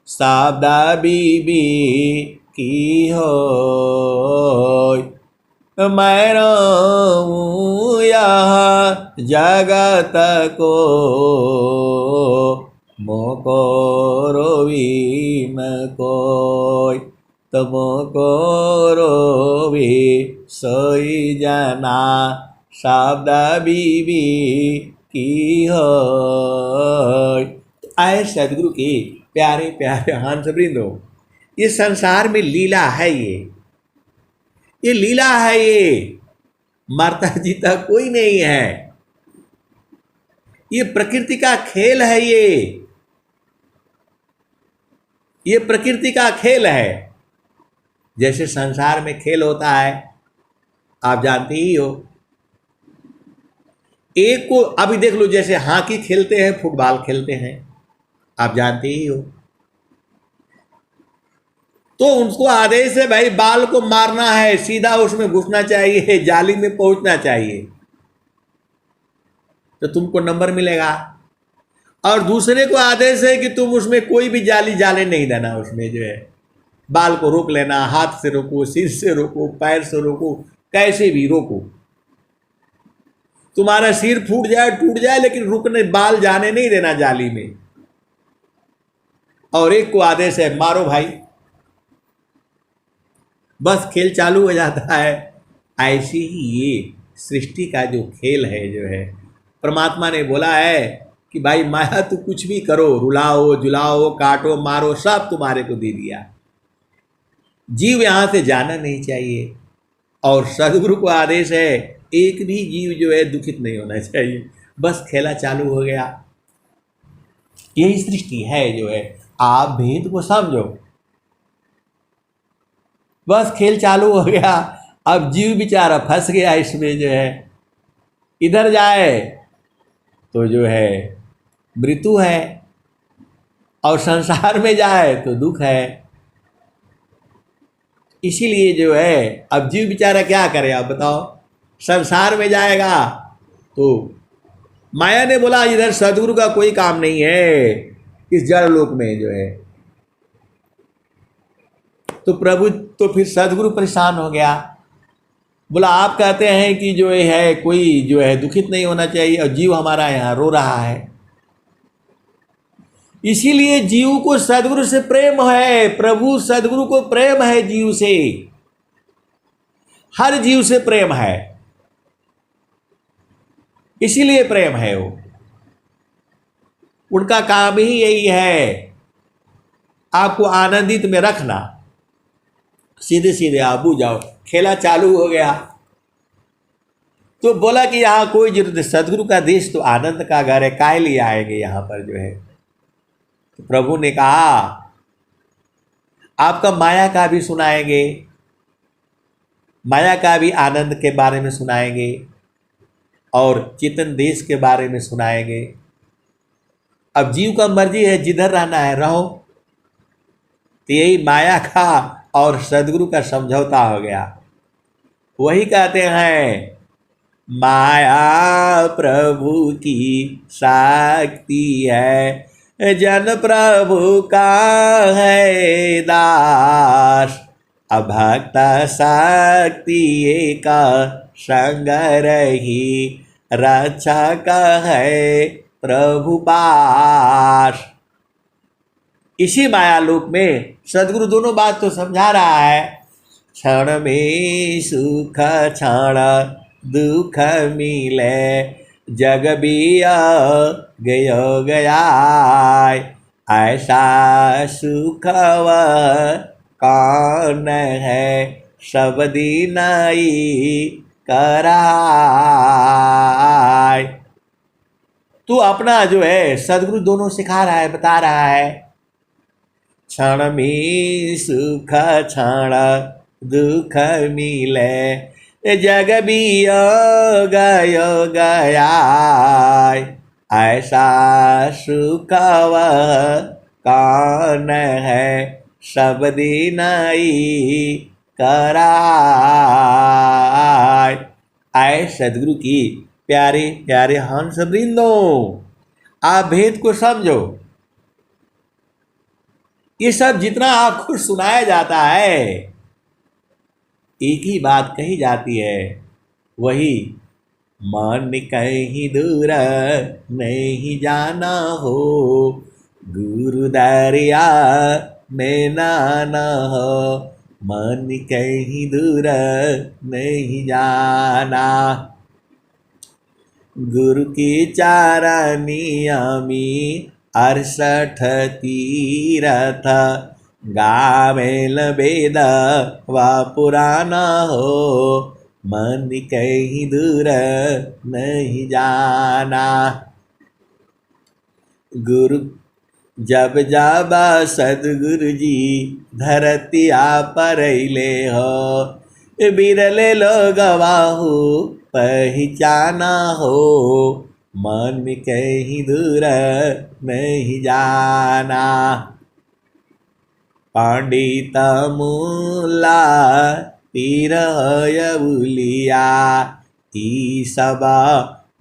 साबदा बीबी की होय। मैं रोऊं यह जगत को, मोको रोवी न कोय, तुमको रोवी सोई जना, साबदा बीबी की होय। आए सदगुरु के प्यारे प्यारे हंस वृंदो, ये संसार में लीला है। ये लीला है। ये मरता जीता कोई नहीं है। ये प्रकृति का खेल है। ये प्रकृति का खेल है। जैसे संसार में खेल होता है, आप जानते ही हो। एक को अभी देख लो, जैसे हॉकी खेलते हैं, फुटबॉल खेलते हैं, आप जानते ही हो। तो उनको आदेश है भाई बाल को मारना है, सीधा उसमें घुसना चाहिए, जाली में पहुंचना चाहिए, तो तुमको नंबर मिलेगा। और दूसरे को आदेश है कि तुम उसमें कोई भी जाली जाले नहीं देना, उसमें जो है बाल को रोक लेना, हाथ से रोको, सिर से रोको, पैर से रोको, कैसे भी रोको, तुम्हारा सिर फूट जाए टूट जाए लेकिन रुकने, बाल जाने नहीं देना जाली में। और एक को आदेश है मारो भाई, बस खेल चालू हो जाता है। ऐसे ही ये सृष्टि का जो खेल है, जो है परमात्मा ने बोला है कि भाई माया तू कुछ भी करो, रुलाओ जुलाओ काटो मारो, सब तुम्हारे को दे दिया, जीव यहां से जाना नहीं चाहिए। और सदगुरु को आदेश है एक भी जीव जो है दुखित नहीं होना चाहिए, बस खेला चालू हो गया। यही सृष्टि है जो है, आप भेद को समझो, बस खेल चालू हो गया। अब जीव बेचारा फंस गया इसमें, जो है इधर जाए तो जो है मृत्यु है, और संसार में जाए तो दुख है। इसीलिए जो है अब जीव बेचारा क्या करे, आप बताओ। संसार में जाएगा तो माया ने बोला इधर सदगुरु का कोई काम नहीं है इस जड़ लोक में, जो है तो प्रभु, तो फिर सदगुरु परेशान हो गया, बोला आप कहते हैं कि जो है कोई जो है दुखित नहीं होना चाहिए, और जीव हमारा यहाँ रो रहा है। इसीलिए जीव को सदगुरु से प्रेम है, प्रभु सदगुरु को प्रेम है, जीव से, हर जीव से प्रेम है, इसीलिए प्रेम है वो। उनका काम ही यही है आपको आनंदित में रखना। सीधे सीधे आप बुझ जाओ, खेला चालू हो गया। तो बोला कि यहाँ कोई जरूरत, सदगुरु का देश तो आनंद का घर है, काय लिए आएंगे यहाँ पर, जो है। तो प्रभु ने कहा आपका माया का भी सुनाएंगे, माया का भी आनंद के बारे में सुनाएंगे, और चेतन देश के बारे में सुनाएंगे। अब जीव का मर्जी है, जिधर रहना है रहो। तो यही माया का और सदगुरु का समझौता हो गया। वही कहते हैं माया प्रभु की शक्ति है, जन प्रभु का है दास, अभक्त शक्ति का संग रही, रक्षा का है प्रभु पास। इसी माया लोक में सदगुरु दोनों बात तो समझा रहा है। क्षण में सुख क्षण दुख मिले, जग बिया गयो गया, ऐसा सुख वह कौन है, सब दीनाई कराय। तू अपना जो है सदगुरु दोनों सिखा रहा है, बता रहा है। क्षण में सुख क्षण दुख मिले, जग बियो गयो गया, ऐसा सुख वह कौन है, सब दीनाई कराय। आए सदगुरु की प्यारे प्यारे हंस वृंदो, आप भेद को समझो। ये सब जितना आपको सुनाया जाता है, एक ही बात कही जाती है, वही मन कहीं दूर नहीं जाना हो, गुरु दरिया में नाना हो, मन कहीं दूर नहीं जाना। गुरु की चारनिया में 68 तीरथ, गावेल वेद व पुराना हो, मन कहीं दूर नहीं जाना। गुरु जब जाबा सदगुरु जी धरतिया पर अइले हो, बिरले लोगवा हो पहचाना हो, मन कहीं दूर नहीं जाना। पंडित मूला पीर उलिया, ई सबा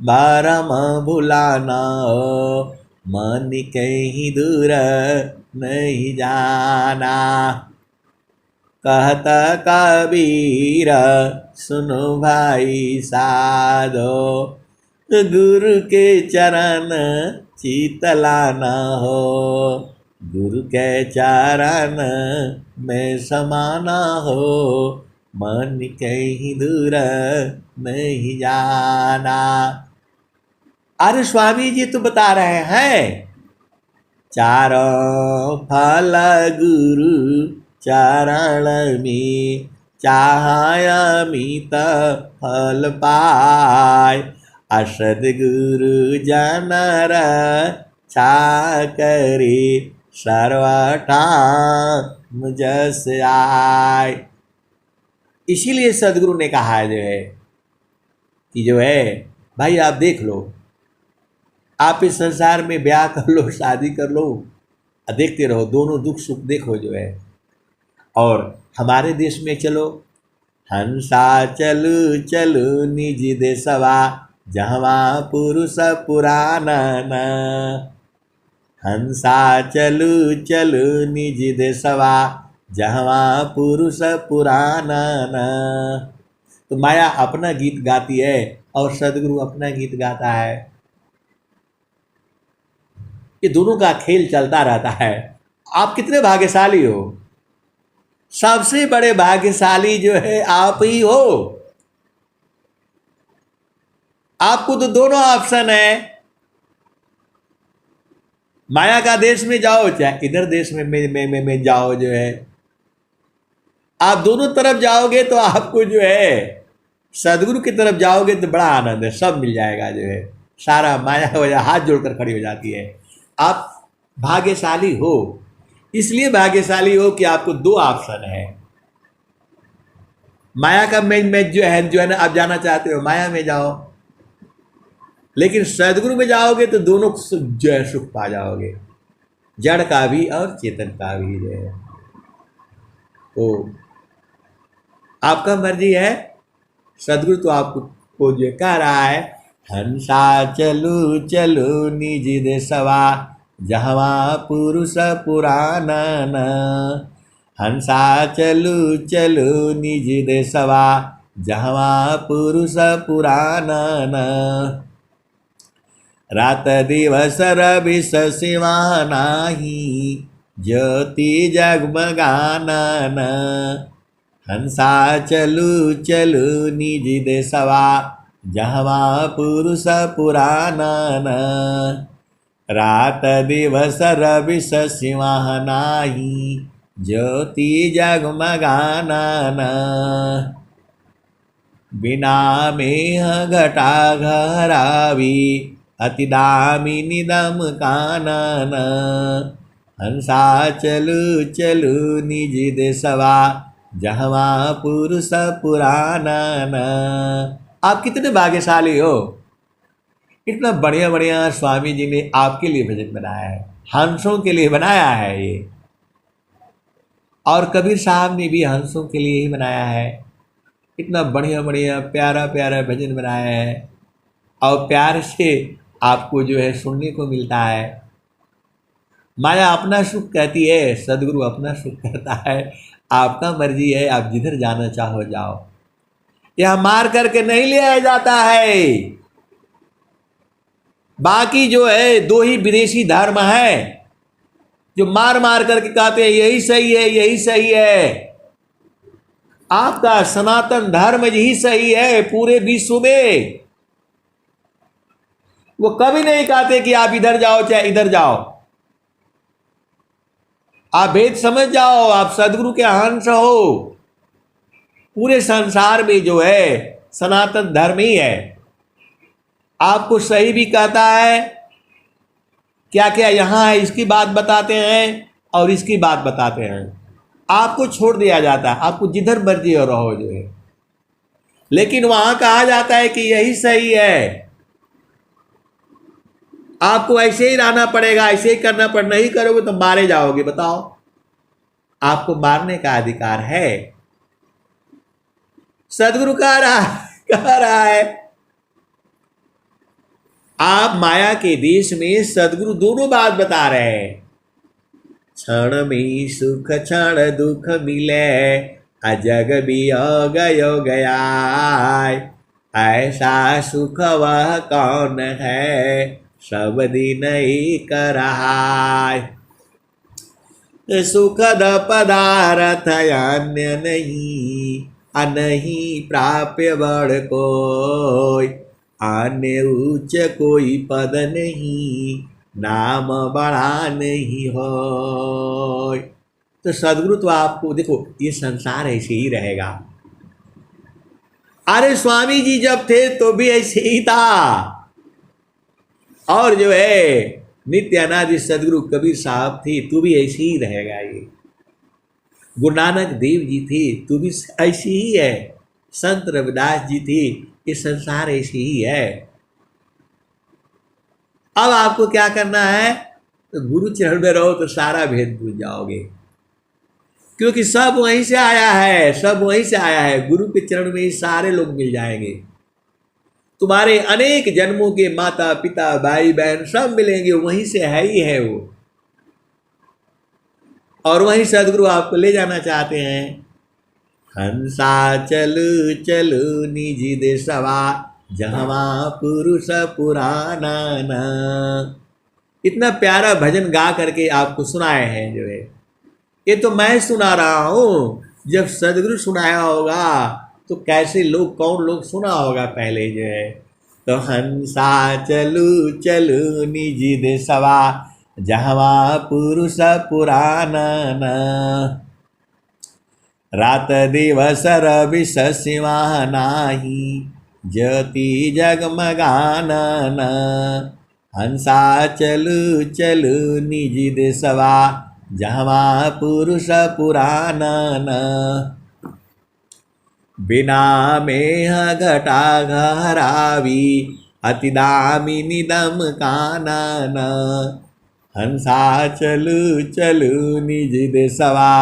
बारम भुलाना हो, मन कहीं दूर नहीं जाना। कहता कबीर सुनो भाई साधो, गुरु के चरण चितलाना हो, गुरु के चरण में समाना हो, मन कहीं दूर नहीं जाना। अरे स्वामी जी तो बता रहे हैं चारों फल गुरु चरण में चाहमित फल पाय, असद गुरु जनर छा करे सर्वठाम जस आय। इसीलिए सदगुरु ने कहा है जो है भाई आप देख लो, आप इस संसार में ब्याह कर लो, शादी कर लो, देखते रहो, दोनों दुख सुख देखो जो है। और हमारे देश में चलो, हंसा चलू चलू निज देशवा, जहवा पुरुष पुराना न। हंसा चलू चलू निज देशवा, जहवा पुरुष पुराना न। तो माया अपना गीत गाती है और सदगुरु अपना गीत गाता है। ये दोनों का खेल चलता रहता है। आप कितने भाग्यशाली हो, सबसे बड़े भाग्यशाली जो है आप ही हो। आपको तो दोनों ऑप्शन है, माया का देश में जाओ चाहे इधर देश में जाओ जो है। आप दोनों तरफ जाओगे तो आपको जो है सदगुरु की तरफ जाओगे तो बड़ा आनंद है, सब मिल जाएगा जो है। सारा माया वजह हाथ जोड़कर खड़ी हो जाती है। आप भाग्यशाली हो, इसलिए भाग्यशाली हो कि आपको दो ऑप्शन है। माया का में जो है ना, आप जाना चाहते हो माया में जाओ, लेकिन सदगुरु में जाओगे तो दोनों जो है सुख पा जाओगे, जड़ का भी और चेतन का भी जो है। तो आपका मर्जी है, सदगुरु तो आपको जो कह रहा है हंसा चलू चलू निज देशवा, जहवा पुरुष पुराना न। हंसा चलू चलू निज देशवा, जहवा पुरुष पुराना न। रात दिवस रवि सिवा नाही, ज्योति जगमगाना न। हंसा चलू चलू निज देशवा, जहवा पुरुष पुराना न। रात दिवस रवि सिवा नाही, ज्योति जगमगाना न। बिना मेह घटा घरावी, अति दामिनी दम कानन। हंसा चलू चलू निज देशवा, जहवा पुरुष पुराना न। आप कितने भाग्यशाली हो, इतना बढ़िया बढ़िया स्वामी जी ने आपके लिए भजन बनाया है, हंसों के लिए बनाया है ये। और कबीर साहब ने भी हंसों के लिए ही बनाया है। इतना बढ़िया बढ़िया प्यारा प्यारा भजन बनाया है और प्यार से आपको जो है सुनने को मिलता है। माया अपना सुख कहती है, सदगुरु अपना सुख कहता है। आपका मर्जी है, आप जिधर जाना चाहो जाओ। यह मार करके नहीं लिया जाता है। बाकी जो है दो ही विदेशी धर्म है जो मार मार करके कहते हैं यही सही है, यही सही है। आपका सनातन धर्म यही सही है पूरे विश्व में। वो कभी नहीं कहते कि आप इधर जाओ चाहे इधर जाओ। आप भेद समझ जाओ, आप सदगुरु के हंस हो। पूरे संसार में जो है सनातन धर्म ही है। आपको सही भी कहता है क्या क्या यहाँ है इसकी बात बताते हैं और इसकी बात बताते हैं। आपको छोड़ दिया जाता है, आपको जिधर मर्जी हो रहो जो है, लेकिन वहां कहा जाता है कि यही सही है, आपको ऐसे ही रहना पड़ेगा, ऐसे ही करना पड़ेगा, नहीं करोगे तो मारे जाओगे। बताओ, आपको मारने का अधिकार है? सदगुरु कह रहा है आप माया के देश में सदगुरु दोनों बात बता रहे हैं। क्षण में सुख क्षण दुख मिले, अजग भी हो गया, ऐसा सुख वह कौन है, सब दिन ही कर रहा। सुखद पदार्थ अन्य नहीं, नहीं प्राप्य बड़ कोई, अन्य उच्च कोई पद नहीं, नाम बड़ा नहीं हो। तो सदगुरु तो आपको देखो, ये संसार ऐसे ही रहेगा। अरे स्वामी जी जब थे तो भी ऐसे ही था, और जो है नित्य अनादि सदगुरु कबीर साहब थे तो भी ऐसे ही रहेगा। ये गुरु नानक देव जी थे तो भी ऐसी ही है, संत रविदास जी थे, ये संसार ऐसी ही है। अब आपको क्या करना है, तो गुरु चरण में रहो तो सारा भेद भूल जाओगे, क्योंकि सब वहीं से आया है, सब वहीं से आया है। गुरु के चरण में ही सारे लोग मिल जाएंगे। तुम्हारे अनेक जन्मों के माता पिता भाई बहन सब मिलेंगे, वहीं से है ही है वो, और वहीं सदगुरु आपको ले जाना चाहते हैं। हंसा चलू चलू निजी देशवा, जहाँ पुरुष पुराना ना। इतना प्यारा भजन गा करके आपको सुनाए हैं जो है, ये तो मैं सुना रहा हूँ। जब सदगुरु सुनाया होगा तो कैसे लोग, कौन लोग सुना होगा पहले जो है। तो हंसा चलू चलू निजी देशवा, जहाँ पुरुष पुराना ना। रात दिवस रवि सीमा नाही, ज्योति जगमगाना ना। हंसा चलू चलू निजी देशवा, जहाँ पुरुष पुराना ना। बिना में घटा घरावी, अति दामिनी दम काना ना। हंसा चलू चलू निज देशवा,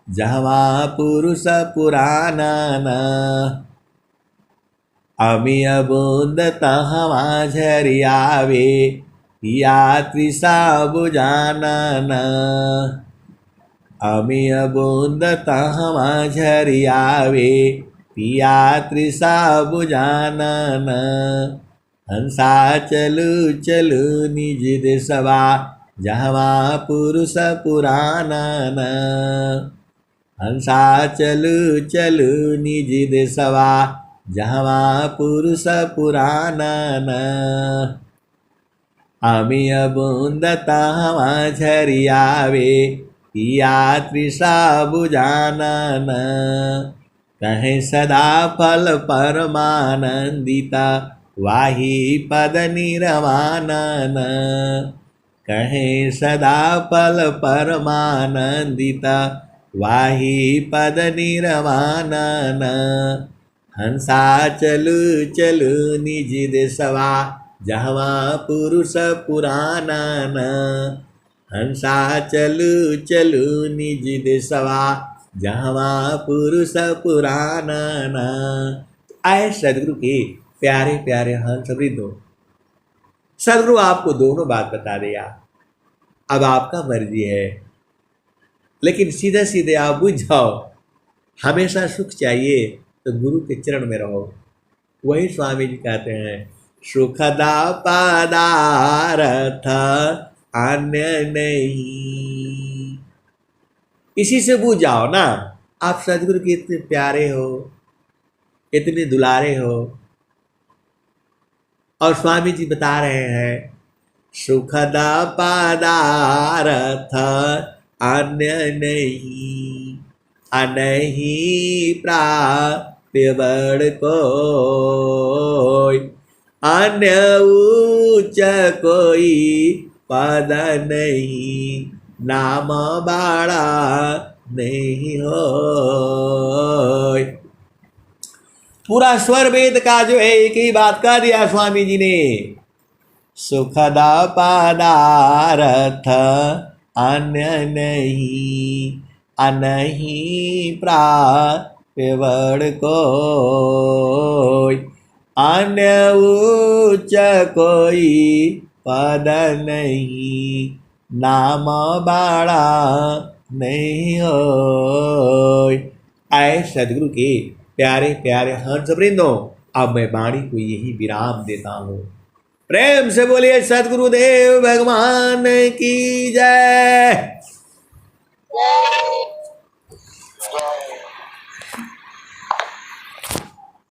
जहाँ पुरुष पुराना ना। अमिय बूंद तहवा झरियावे, यात्री सा बुझाना ना। अमिय बूंद तहवा झरियावे, यात्री सा बुझाना ना। हंसा चलू चलू निज देशवा, जहाँ पुरुष पुराना ना। हंसा चलू चलू निज देशवा, जहाँ पुरुष पुराना ना। अमिय बूंद तहवा झरियावे, यात्री सा बुझाना ना। कहे सदा फल परमानंदिता, वाही पद निरवाना ना। कहे सदा फल परमानंदिता, वाही पद निरवाना ना। हंसा चलू चलू निज देशवा, जहाँ पुरुष पुराना ना। हंसा चलू चलू निज देशवा, जहाँ पुरुष पुराना ना। आए सदगुरु के प्यारे प्यारे हंस वृंदो, सदगुरु आपको दोनों बात बता दिया। अब आपका मर्जी है, लेकिन सीधे सीधे आप बुझ जाओ, हमेशा सुख चाहिए तो गुरु के चरण में रहो। वही स्वामी जी कहते हैं, सुखदा पदार्थ अन्य नहीं। इसी से बुझ जाओ ना, आप सदगुरु के इतने प्यारे हो, इतने दुलारे हो। और स्वामी जी बता रहे हैं, सुखदा पदार्थ अन्य नहीं, अनही प्राप्य बड़ कोई, अन्य उच्च कोई पद नहीं, नाम बाड़ा नहीं हो। पूरा स्वर वेद का जो है एक ही बात कह दिया स्वामी जी ने, सुखदा पदार्थ अन्य नहीं, अनहीं प्राप्यवड़ कोई, अन्य उच्च कोई पद नहीं, नाम बाड़ा नहीं हो। आए सदगुरु के प्यारे प्यारे हंस वृंदों, अब मैं वाणी को यही विराम देता हूँ। प्रेम से बोलिए सदगुरुदेव भगवान की जय।